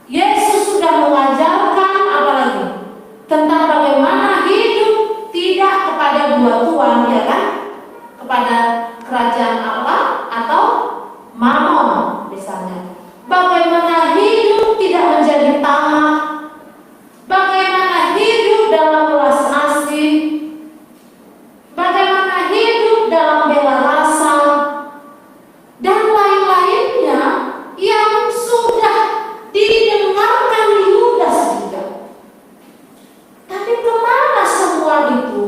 Yesus sudah mengajarkan apalagi tentang bagaimana hidup tidak kepada buah tuan, ya kan? Kepada kerajaan Allah atau mamon misalnya. Bagaimana hidup tidak menjadi tamak, bagaimana hidup dalam belas asih, bagaimana hidup dalam bela rasa, dan lain-lainnya yang sudah didengarkan Yudas juga. Tapi kemana semua itu?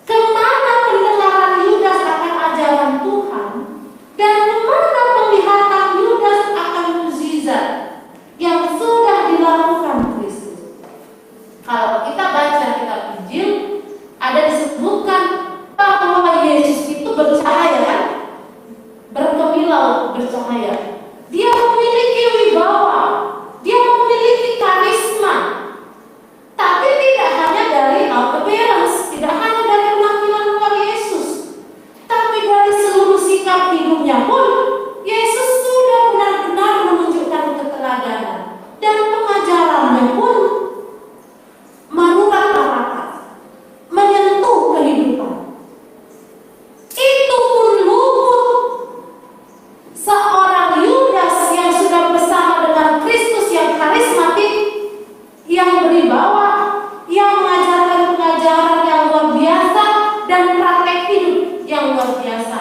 Kemana pendengaran Yudas akan ajaran Tuhan? Dan kemana penglihatan Yudas akan mukjizat yang sudah dilakukan Kristus? Kalau kita baca kitab Injil, ada disebutkan bahwa Yesus itu bercahaya, kan? Berkilau bercahaya. Dia memiliki wibawa, dia memiliki karisma. Tapi tidak hanya dari appearance, tidak hanya dari penampilan luar Yesus, tapi dari seluruh sikap hidupnya pun Yesus sudah benar-benar menunjukkan keteladanan, dan pengajarannya pun merupakan masyarakat, menyentuh kehidupan. Itu pun luput seorang Yudas yang sudah bersama dengan Kristus yang karismatik, yang berwibawa, yang mengajarkan pengajaran yang luar biasa dan praktek hidup yang luar biasa.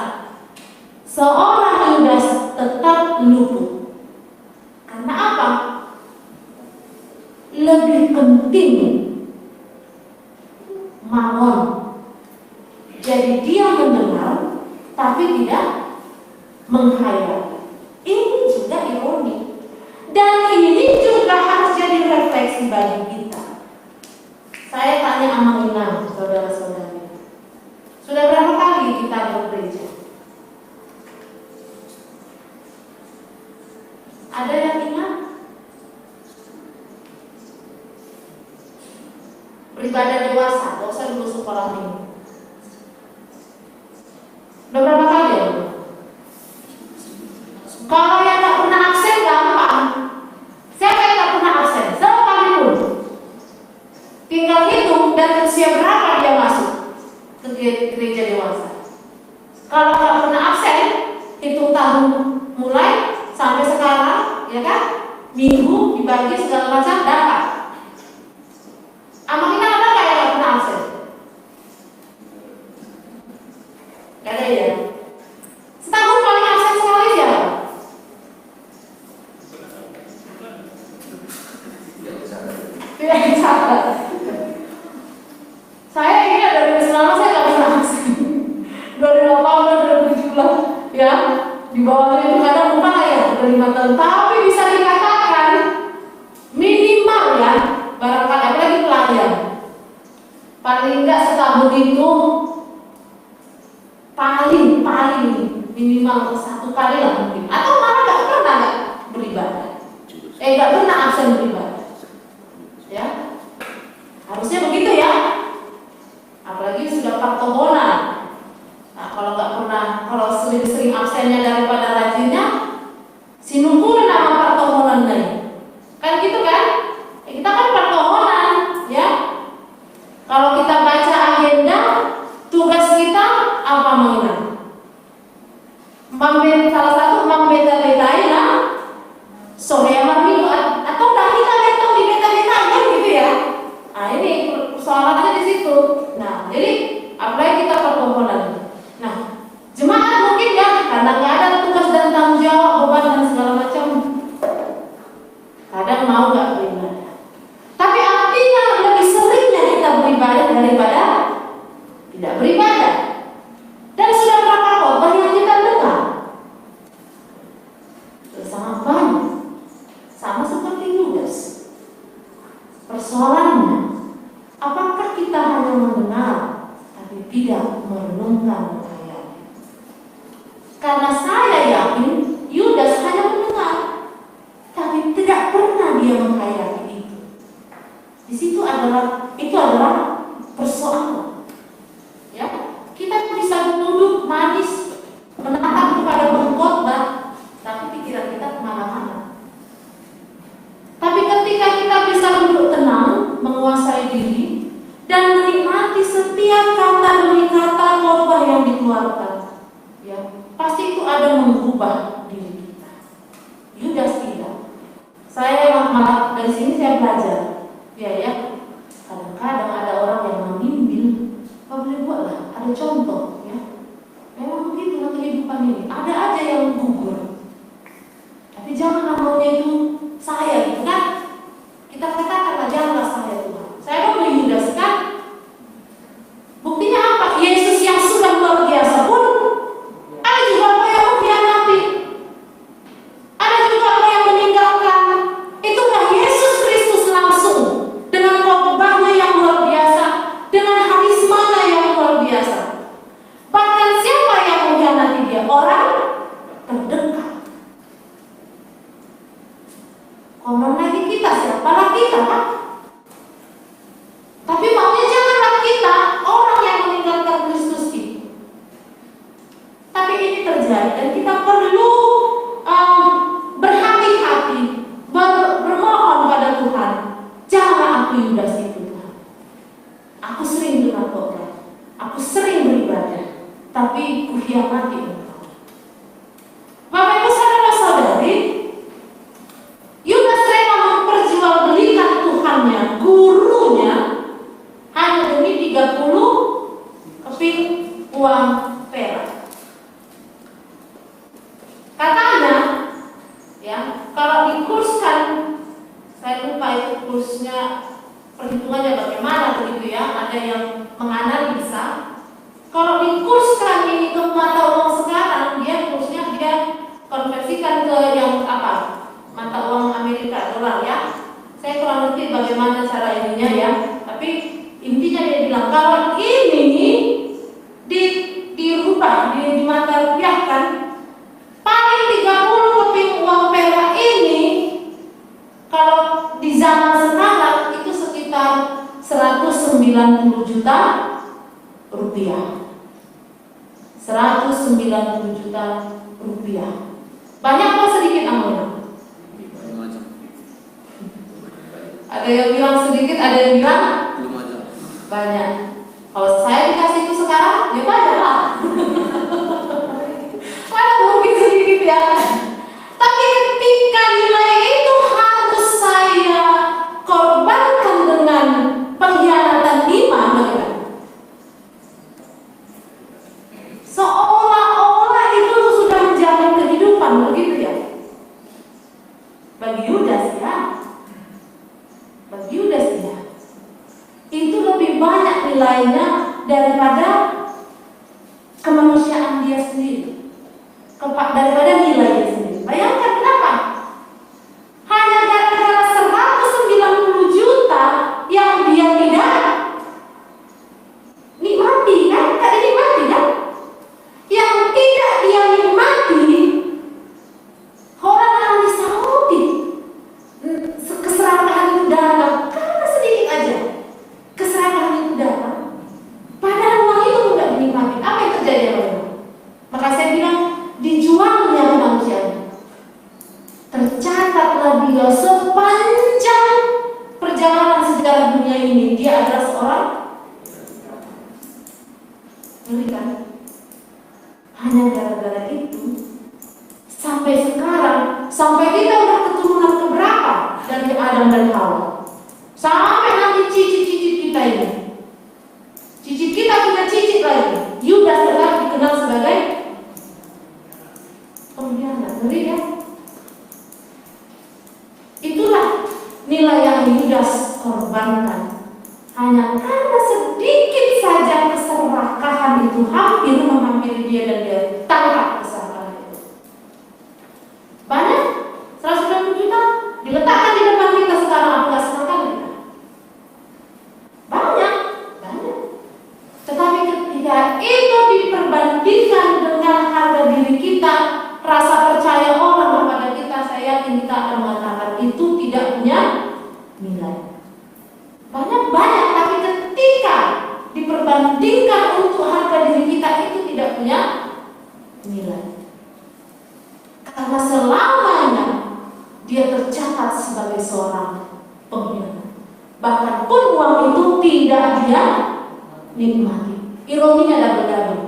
Seorang Yudas tetap luput. Karena apa? Lebih penting mamon. Jadi dia mendengar tapi tidak menghayal. Ini juga ironi. Dan ini juga harus jadi refleksi bagi kita. Saya tanya sama Inang, saudara-saudari, sudah berapa kali kita bergereja? Ada yang ingat? Beribadah dewasa, gak usah dulu sekolah minggu. Udah berapa kali ya? Kalau yang gak pernah absen gampang. Siapa yang gak pernah absen? Sekalipun. Tinggal hitung dan usia berapa dia masuk ke gereja dewasa. Kalau gak pernah absen, hitung tahun mulai sampai sekarang, ya kan? Minggu dibagi segala macam dapat. Ama kita ada nggak yang gak pernah absen? Gak ada ya? Setahun paling absen sekali ya? Tidak bisa. Saya ini dari selama saya gak pernah absen. 2018, 2017, ya. Di bawah itu kadang lupa ya, udah 5 tahun. Tapi bisa dikatakan minimal ya, barangkali apalagi pelayan. Paling enggak setahun itu paling minimal 1 kali lah mungkin. Atau malah nggak pernah nggak beribadah. Nggak pernah absen beribadah. Ya, harusnya begitu ya. Apalagi sudah partohonan. Nah, kalau nggak pernah, kalau sering absennya daripada rajinnya, sinungkulan nama partohonan lain. Kan gitu kan? Kita kan partohonan, ya. Kalau kita baca agenda, tugas kita apa mengenal? Salah satu membeda-bedain lah. Soreaman minggu kadang mau nggak beribadah. Tapi artinya lebih seringnya kita beribadah daripada tidak beribadah. Dan sudah berapa khotbah yang kita dengar? Sangat banyak. Sama seperti Yudas. Persoalannya, apakah kita hanya mendengar tapi tidak merenungkan ayatnya? Karena saya yakin Yudas hanya mendengar tapi tidak pernah dia menghayati itu. Di situ itu adalah persoalan. Ya, kita bisa duduk manis menatap kepada pengkhotbah, tapi pikiran kita kemana-mana. Tapi ketika kita bisa duduk tenang, menguasai diri, dan menikmati setiap kata demi kata khotbah yang dikeluarkan, ya, pasti itu ada mengubah diri kita. Yudas tidak. Saya malah dari sini saya belajar, ya. Kadang-kadang ada orang yang mengambil, boleh buatlah, ada contoh, ya. Memang begitu kehidupan ini. Ada aja yang gugur. Tapi jangan namanya itu saya, gitu kan? Kita katakanlah janganlah saya Tuhan. Saya kan Yudas kan? Buktinya apa? Yesus yang sudah luar biasa pun ada juga orang yang mengkhianati. Ada juga orang yang meninggalkan. Itulah Yesus Kristus langsung dengan khotbahnya yang luar biasa, dengan karismanya yang luar biasa. Bahkan siapa yang mengkhianati dia? Orang terdekat. Ngomong lagi kita, siapalah kita kan? Tapi maunya janganlah kita orang yang meninggalkan Kristus itu. Tapi ini terjadi dan kita perlu berhati-hati, bermohon pada Tuhan. Janganlah aku Yudas itu Tuhan. Aku sering dengar khotbah, aku sering beribadah, tapi kukhianati Engkau. Bapak Ibu saudara-saudari, Yudas rela memperjualbelikan Tuhannya, gurunya, hanya demi 30 keping uang perak. Katanya, ya, kalau dikurskan, saya lupa itu kursnya, perhitungannya bagaimana begitu ya, ada yang menganalisa. Kalau dikurskan ini ke mata uang sekarang, dia kursnya dia konversikan ke yang apa? Mata uang Amerika, dolar ya. Saya kurang ngerti bagaimana cara ininya ya. Tapi intinya dia bilang kalau ini dirubah, dimaterialkan, paling 30 keping uang perak ini kalau di zaman sekarang itu sekitar 190 juta rupiah. 190 juta rupiah. Banyak atau sedikit amalnya? Ada yang bilang sedikit, ada yang bilang banyak. Kalau saya dikasih itu sekarang, ya banyak lah. Mana mungkin sedikit ya. Tapi ketika nilai itu harus saya korbankan dengan pengkhianatan iman, seolah-olah itu sudah menjamin kehidupan, begitu ya. Bagi Yudas ya. Bagi Yudas ya, itu lebih banyak nilainya daripada kemanusiaan dia sendiri, daripada nilai dia sendiri. Bayangkan kenapa? Hanya gara-gara 190 juta yang dia tidak nikmati kan? Tidak dinikmati kan? Yang tidak dia nikmati, orang yang disauti keserakahan itu datang karena sedikit aja. Keserakahan itu datang, padahal uang itu Yudas korbankan hanya karena sedikit saja keserakahan itu hampir menghampiri dia dan dia tangkap keserakahan itu. Banyak 190 juta diletakkan di depan kita sekarang, apakah senang kali? Banyak. Tetapi ketika itu diperbandingkan dengan harga diri kita, rasa percaya orang kepada kita, saya yakin kita akan mengatakan itu tidak punya nilai. Banyak, tapi ketika diperbandingkan untuk harga diri kita, itu tidak punya nilai. Karena selamanya dia tercatat sebagai seorang pengkhianat. Bahkan pun uang itu tidak dia nikmati. Ironinya double-double.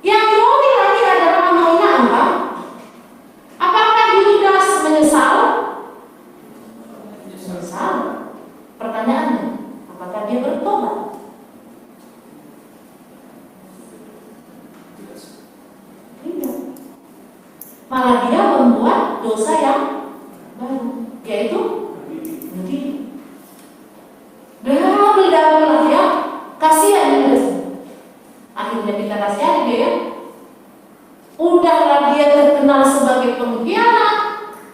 Yang ironi lagi adalah amalnya apa? Apakah Yudas menyesal? Menyesal. Pertanyaannya, apakah dia bertobat? Tidak. Malah dia membuat dosa yang baru, yaitu begini. Double lah ya. Kasihan Yudas. Akhirnya kita kasihani dia ya. Udahlah dia terkenal sebagai pengkhianat,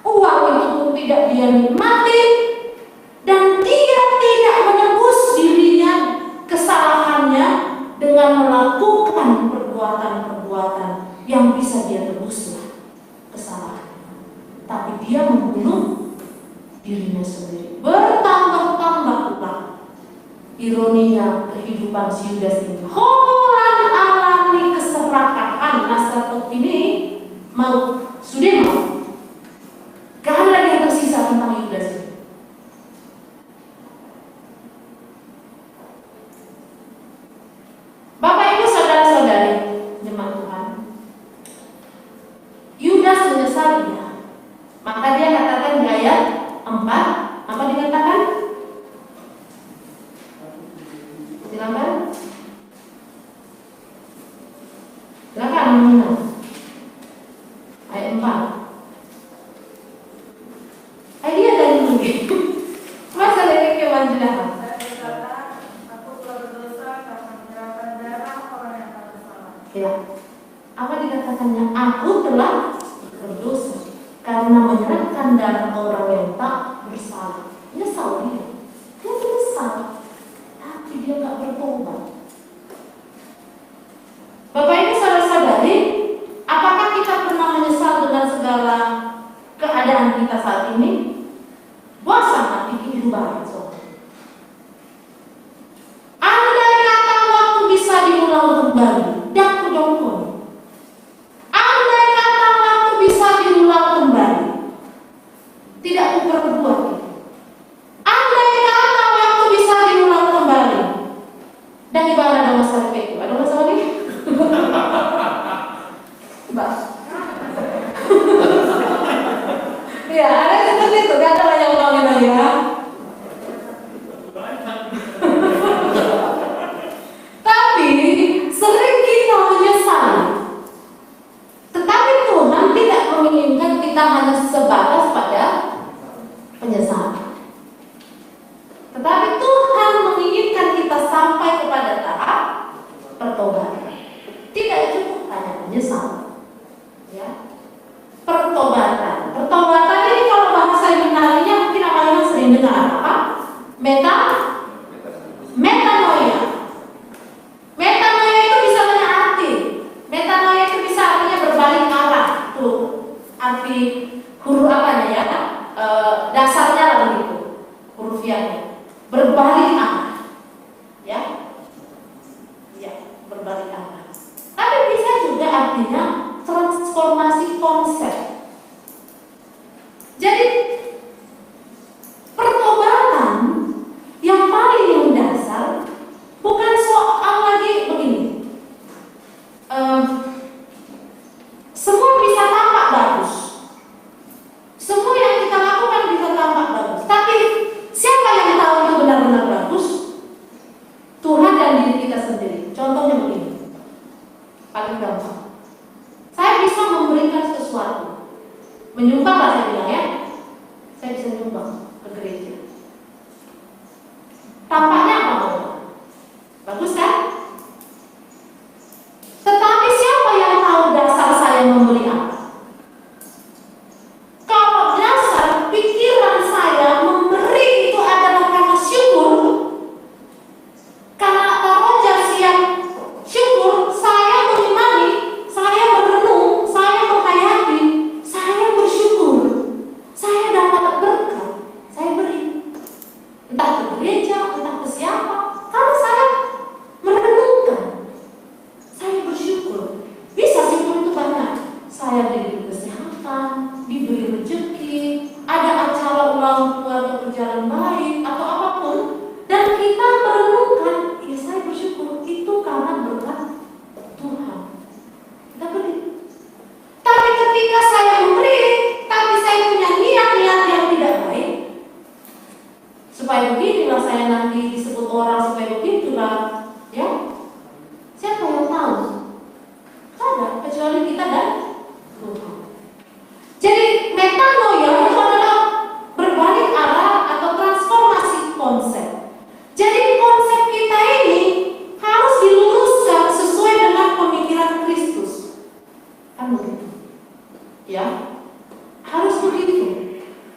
uang itu pun tidak dia nikmati, dan dia tidak menebus dirinya kesalahannya dengan melakukan perbuatan-perbuatan yang bisa dia tebuslah kesalahan. Tapi dia membunuh dirinya sendiri. Bertambah-tambah pula ironinya kehidupan si Yudas ini. Orang alami keserakahan Nasrani ini sudah mau. Gak ada lagi yang tersisa tentang Yudas ini. Bapak Ibu saudara-saudari jemaat Tuhan, Yudas menyesalinya. Maka dia katakan di ayat 4, apa dikatakan? Silakan. Ayat 4. Dia dari lagi. Masa dari kewajiban. Aku telah berdosa karena menyerahkan darah orang yang tak bersalah. Ya. Apa dikatakannya? Aku telah berdosa karena menyerahkan darah orang yang tak bersalah. Nyesal dia. Dia menyesal. Tapi dia nggak bertobat. Bapak Ibu saudara-saudari, apakah kita pernah menyesal dengan segala keadaan kita saat ini? Wah, sangat bikin berubah. Andai kata waktu bisa diulang kembali, dak kudongkon. Andai kata waktu bisa diulang kembali, tidak aku berbuat. Andai kata waktu bisa diulang kembali, dan ibadah ada masalah itu, ada masalah ini. Mbak. Ya, ada seperti itu, gak ada yang ulangin lagi ya. Tapi sering kita menyesal. Tetapi Tuhan tidak menginginkan kita hanya sebatas pada penyesalan. Tetapi Tuhan menginginkan kita sampai kepada tahap pertobatan. Tidak cukup hanya menyesal. Ya. Pertobatan ini kalau bahasa Yunani-nya mungkin akan sering dengar. nanti disebut orang supaya begitulah, ya? Siapa yang tahu? Tidak, kecuali kita dan Tuhan. Jadi metanoia itu adalah berbalik arah atau transformasi konsep. Jadi konsep kita ini harus diluruskan sesuai dengan pemikiran Kristus. Kan begitu? Ya, harus begitu.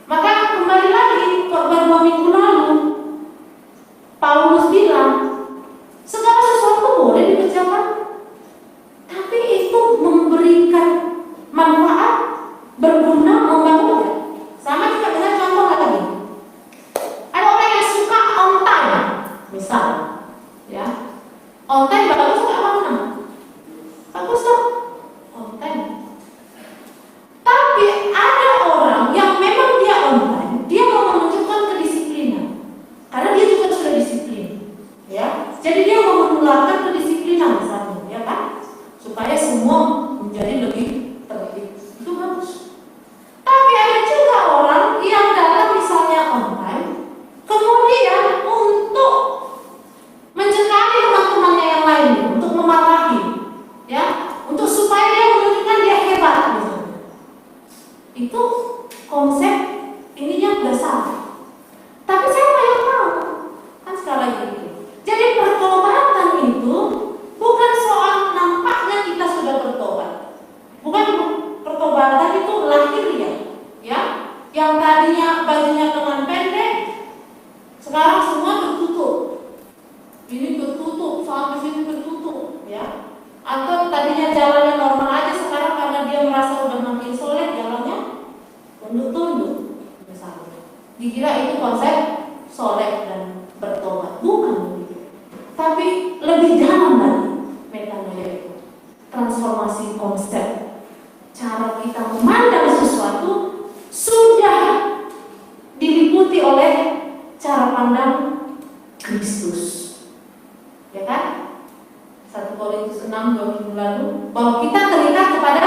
Maka kembali lagi khotbah 2 minggu lalu, Paulus bilang segala sesuatu boleh dikerjakan, tapi itu memberikan manfaat, berguna, membangun. Sama juga dengan contoh lagi. Ada orang yang suka on time, misal, ya, on time bagus nggak mana? Bagus dong, on time. Tapi ada orang yang memang dia on time, dia mau menunjukkan kedisiplinan, karena dia juga sudah disiplin, ya. Jadi dia mau menularkan kedisiplinan misalnya, ya kan? Supaya semua menjadi lebih tertib. Itu bagus. Tapi ada juga orang yang datang misalnya on time, kemudian untuk mencekali teman-temannya yang lain, untuk memarahi, ya, untuk supaya dia menunjukkan dia hebat misalnya. Itu konsep ininya sudah salah. Tapi siapa yang tahu? Kan sekarang gitu. Jadi pertobatan itu bukan soal nampaknya kita sudah bertobat. Bukan pertobatan itu lahiriah, ya. Yang tadinya bajunya lengan pendek, sekarang semua tertutup. Ini tertutup, sampai sini tertutup, ya. Atau tadinya jalannya normal aja, sekarang karena dia merasa udah makin soleh, jalannya tunduk-tunduk, misalnya. Dikira itu konsep soleh dan bertobat, bukan begitu. Tapi lebih dalam lagi metanoia itu, transformasi konsep, cara kita memandang sesuatu sudah diliputi oleh cara pandang Kristus, ya kan? 1 Korintus 6 2 minggu lalu, bahwa kita terikat kepada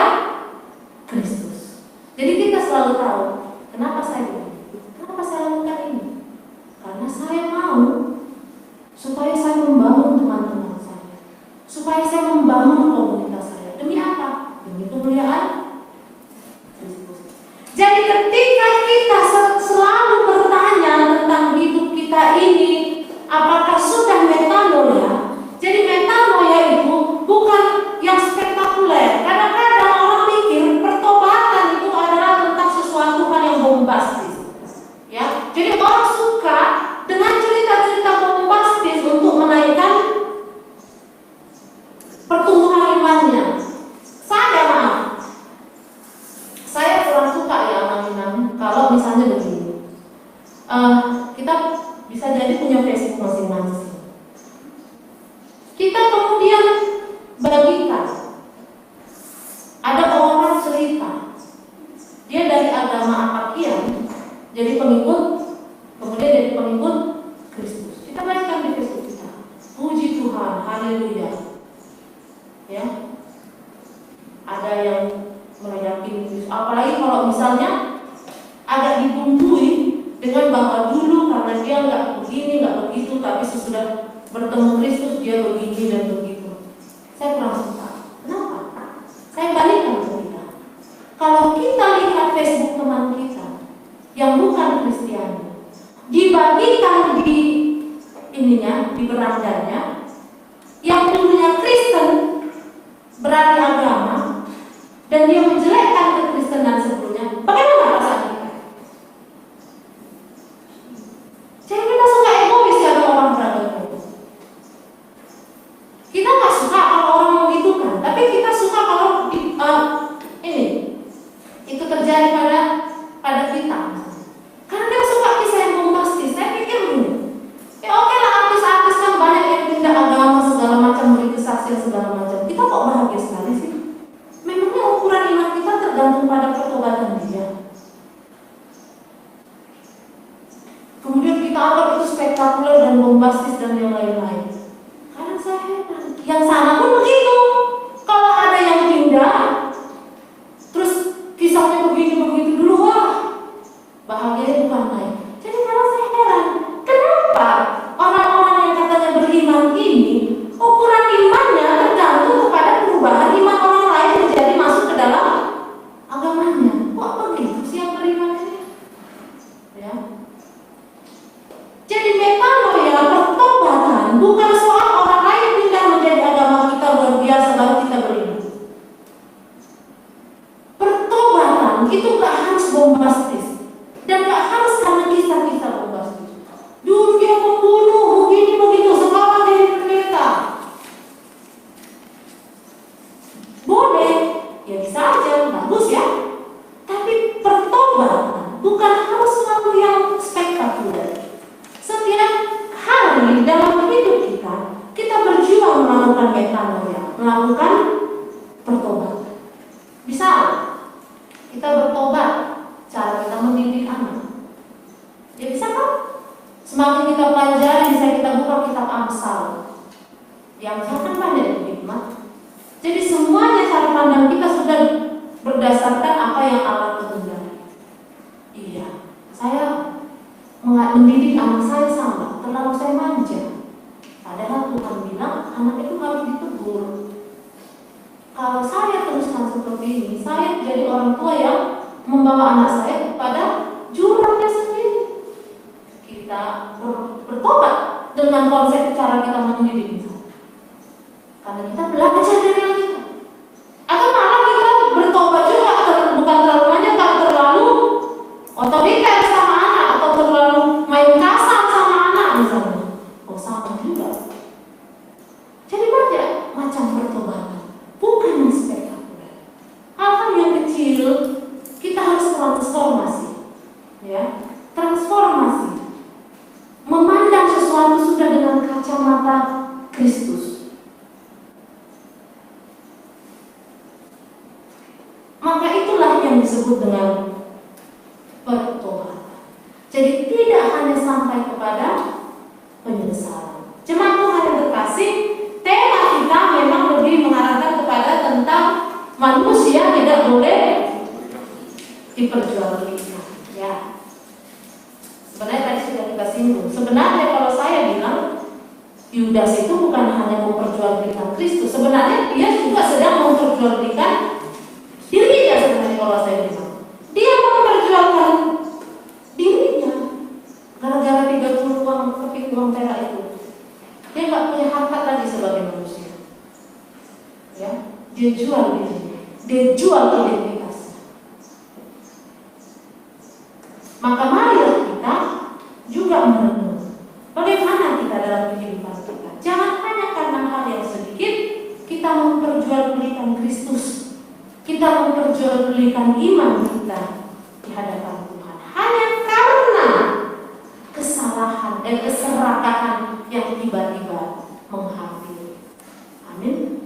Kristus. Jadi kita selalu tahu kenapa saya begini, kenapa saya lakukan ini. Karena saya mau supaya saya membangun teman-teman saya, supaya saya membangun komunitas saya. Demi apa? Demi kemuliaan Kristus. Jadi ketika kita selalu bertanya tentang hidup kita ini, apakah sudah metanoia? Jadi metanoia itu bukan yang spektakuler. Kadang-kadang orang pikir pertobatan itu adalah tentang sesuatu hal yang bombastis, ya. Jadi orang suka dengan cerita-cerita bombastis untuk menaikkan pertumbuhan imannya. Saya kurang suka ya angan-angan kalau misalnya begini. Kita bisa jadi punya Facebook masing-masing. Kita kemudian bagikan. Ada orang cerita, dia dari agama apakian jadi pengikut, kemudian jadi pengikut Kristus. Kita bagikan di Facebook kita. Puji Tuhan, haleluya. Ya. Ada yang meyakini Kristus. Apalagi kalau misalnya agak dibumbui dengan bahwa dulu karena dia nggak begini, nggak begitu, tapi sesudah bertemu Kristus dia begini dan begitu. Saya kurang suka. Kenapa? Saya balikkan ke kita. Kalau kita lihat Facebook teman kita yang bukan Kristiani, dibagikan di ininya, di berandanya, yang dulunya Kristen, berani agama, dan dia menjelekkan kekristenan sebelumnya, bagaimana perasaan kita? Jadi kita suka egois ya kalau orang beragama. Kita nggak suka kalau orang begitu kan, tapi kita suka kalau ini itu terjadi pada kita. Karena kita suka kisah yang bombastis. Saya pikir begini, ya oke lah, artis-artis kan banyak yang pindah agama segala macam, beri kesaksian segala macam. Kita kok bahagia sekali sih? Memangnya ukuran iman kita tergantung pada pertobatan dia. Kemudian kita anggap itu spektakuler dan bombastis dan yang lain-lain. Karena saya heran, yang sana pun begitu. Kalau ada yang pindah, terus kisahnya begini-begitu dulu, wah, bahagianya bukan main. Jadi karena saya heran, kenapa kisah-kisah bombas itu. Dulu dia pembunuh, begini begitu, sekarang jadi pendeta. Boleh, ya bisa aja, bagus ya. Tapi pertobatan bukan harus selalu yang spektakuler. Setiap hari dalam hidup kita berjuang melakukan metanoia, melakukan pertobatan. Bisa kita bertobat, cara kita mendidik anak. Ya bisa kan? Semakin kita pelajari, bisa kita buka kitab Amsal. Yang kan banyak hikmat. Jadi semuanya cara pandang kita sudah berdasarkan apa yang Allah kehendaki. Iya, saya mendidik anak saya sama, terlalu saya manja. Padahal Tuhan bilang anak itu harus ditegur. Kalau saya teruskan seperti ini, saya jadi orang tua yang membawa anak saya kepada jurangnya sendiri. Kita bertobat dengan konsep cara kita mendidik. Karena kita belajar dari yang itu. Atau malah kita bertobat juga, bukan terlalu banyak, tak terlalu otoriter sama anak, atau terlalu main kasar sama anak misalnya. Oh sama juga. Jadi banyak macam pertobatan, bukan yang spektakuler. Hal-hal yang kecil kita harus transformasi, ya, transformasi. Memandang sesuatu sudah dengan kacamata Kristus. Maka itulah yang disebut dengan pertobatan. Jadi tidak hanya sampai kepada penyesalan. Jemaat Tuhan yang terkasih, tema kita memang lebih mengarahkan kepada tentang manusia tidak boleh diperjualbelikan. Ya. Sebenarnya tadi sudah kita singgung. Sebenarnya kalau saya bilang Yudas itu bukan hanya memperjualbelikan Kristus. Sebenarnya dia juga sedang memperjualbelikan dirinya sebenarnya kalau saya bilang. Dia memperjualkan dirinya gara-gara 30 keping uang perak itu. Dia nggak punya harkat lagi sebagai manusia. Ya, dia jual dirinya, dia jual identitasnya. Maka marilah kita juga merenung bagaimana kita dalam kehidupan kita. Jangan hanya karena hal yang sedikit kita memperjualbelikan Kristus. Kita memperjualbelikan iman kita di hadapan Tuhan hanya karena kesalahan dan keserakahan yang tiba-tiba menghampiri. Amin.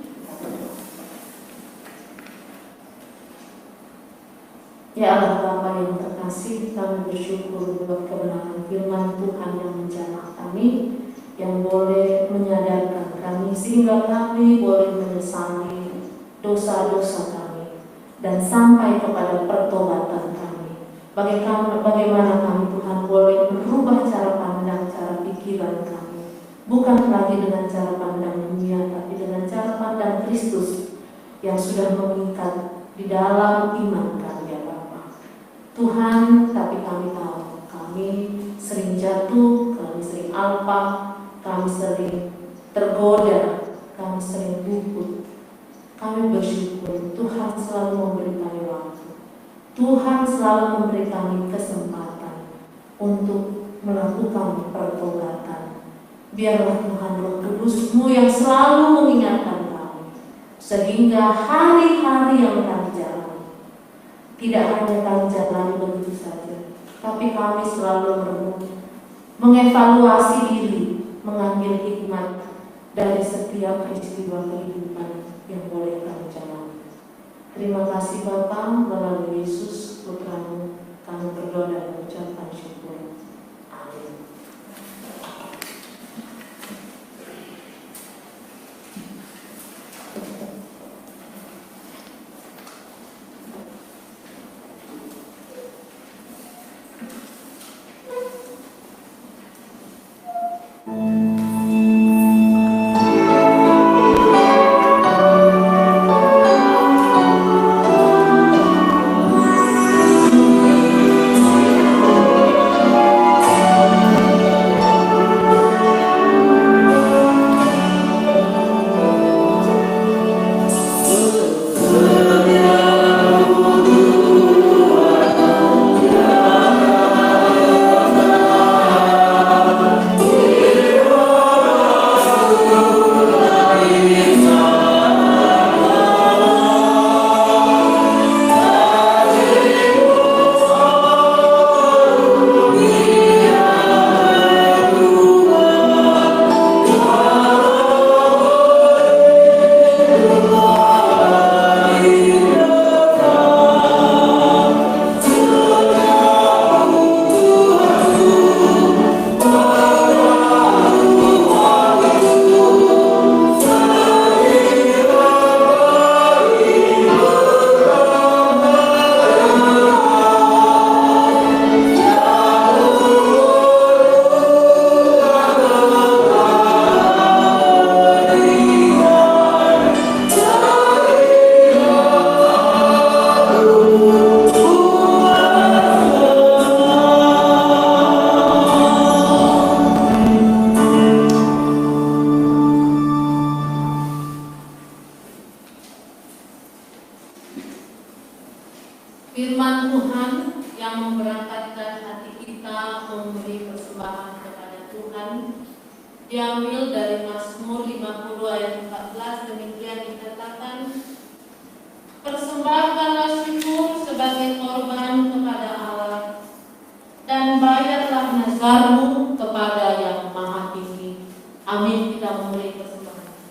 Ya Allah Bapa yang terkasih, kami bersyukur buat kebenaran firman Tuhan yang menjamah kami, yang boleh menyadarkan kami sehingga kami boleh menyesali dosa-dosa kami dan sampai kepada pertobatan kami. Bagaimana kami Tuhan boleh merubah cara pandang, cara pikiran kami, bukan lagi dengan cara pandang dunia, tapi dengan cara pandang Kristus yang sudah mengikat di dalam iman kami, ya Bapa. Tuhan, tapi kami tahu kami sering jatuh, kami sering alpa, kami sering tergoda, kami sering luput. Kami bersyukur Tuhan selalu memberi kami waktu. Tuhan selalu memberi kami kesempatan untuk melakukan pertobatan. Biarlah Tuhan Roh Kudus-Mu yang selalu mengingatkan kami, sehingga hari-hari yang kami jalani tidak hanya kami jalani begitu saja, tapi kami selalu merenung, mengevaluasi diri, mengambil hikmat dari setiap peristiwa kehidupan yang boleh kami jalani. Terima kasih Bapa, melalui Yesus Putra-Mu kami berdoa dan mengucapkan syukur. Amin. Tuhan diambil dari Mazmur 50 ayat 14, demikian dikatakan, persembahkanlah syukur sebagai korban kepada Allah, dan bayarlah nazarmu kepada Yang Maha Tinggi. Amin. Kita mulai persembahan kita.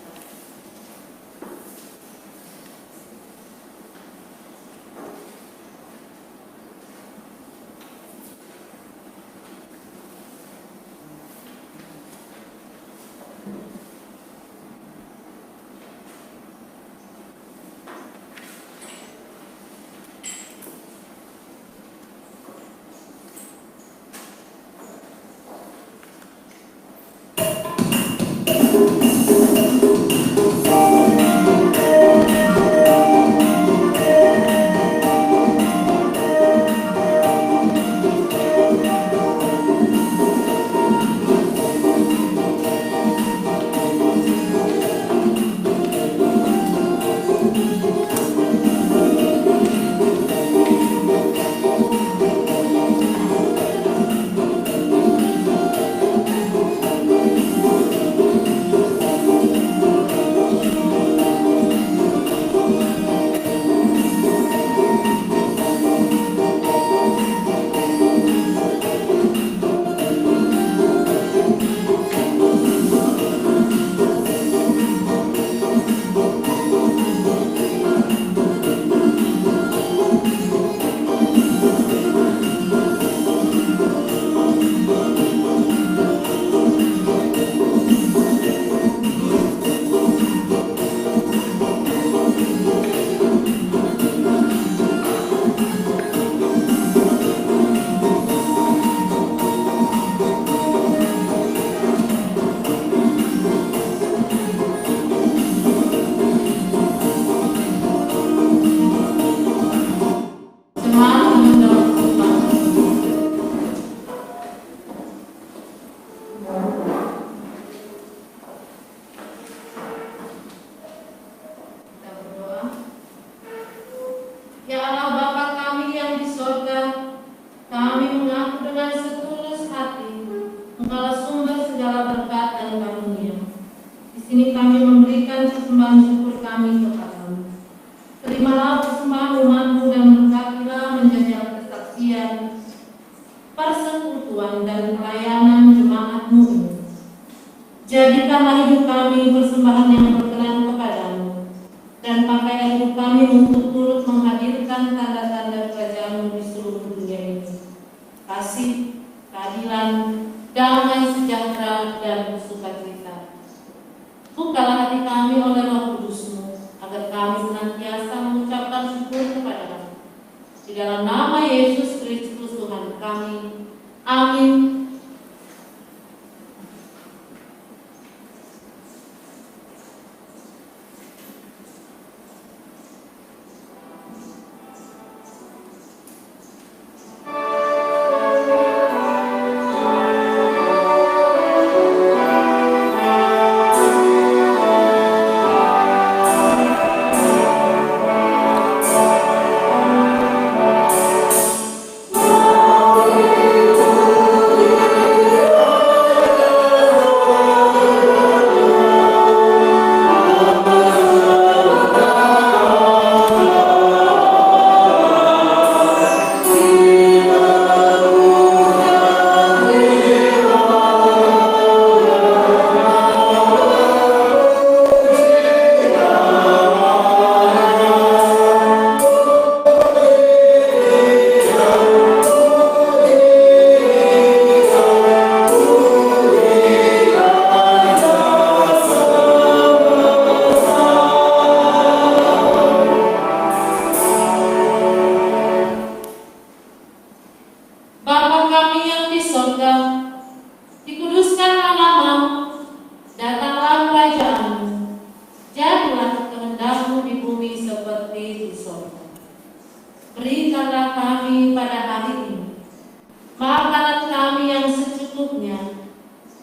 Kini kami memberikan persembahan syukur kami kepadamu. Terimalah persembahan umat-Mu dan berkatilah menjadi kesaksian, persekutuan dan pelayanan jemaat-Mu ini. Jadikanlah hidup kami persembahan yang berkenan kepadamu, dan pakailah hidup kami untuk turut menghadirkan tanda-tanda kerajaan-Mu di seluruh dunia ini. Kasih, keadilan, damai sejahtera, dan sukacita. Bukalah hati kami oleh Roh Kudus-Mu, agar kami senantiasa mengucapkan syukur kepada-Mu. Di dalam nama Yesus Kristus Tuhan kami. Amin. Berikanlah kami pada hari ini makanan kami yang secukupnya,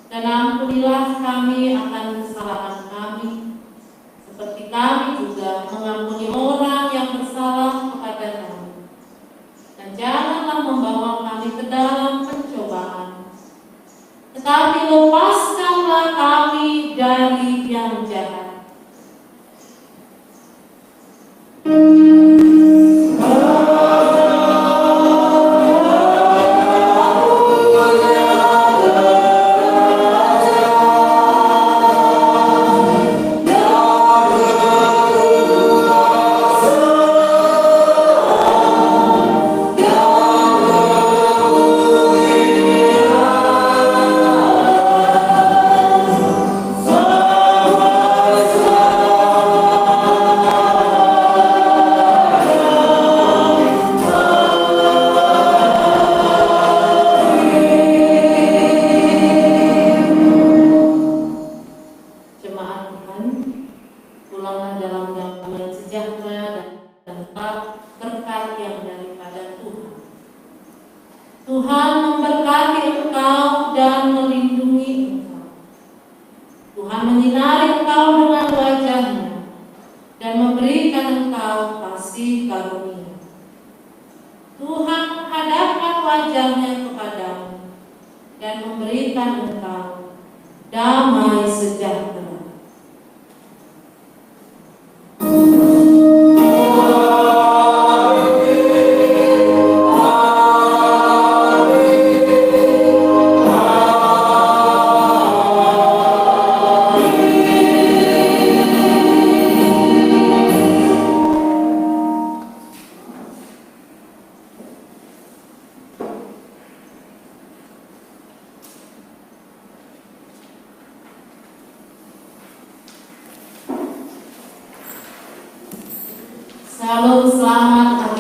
dan ampunilah kami akan kesalahan kami, seperti kami juga mengampuni orang yang bersalah kepada kami. Dan janganlah membawa kami ke dalam pencobaan, tetapi lepaskanlah kami dari yang jahat. Jemaat Tuhan, pulanglah dalam damai sejahtera dan tetap berkat yang daripada Tuhan. Tuhan memberkati engkau dan melindungi engkau. Tuhan menyinari engkau dengan wajah-Nya dan memberikan engkau kasih karunia. Tuhan menghadapkan wajah-Nya kepadamu dan memberikan engkau damai sejahtera. Salam selamat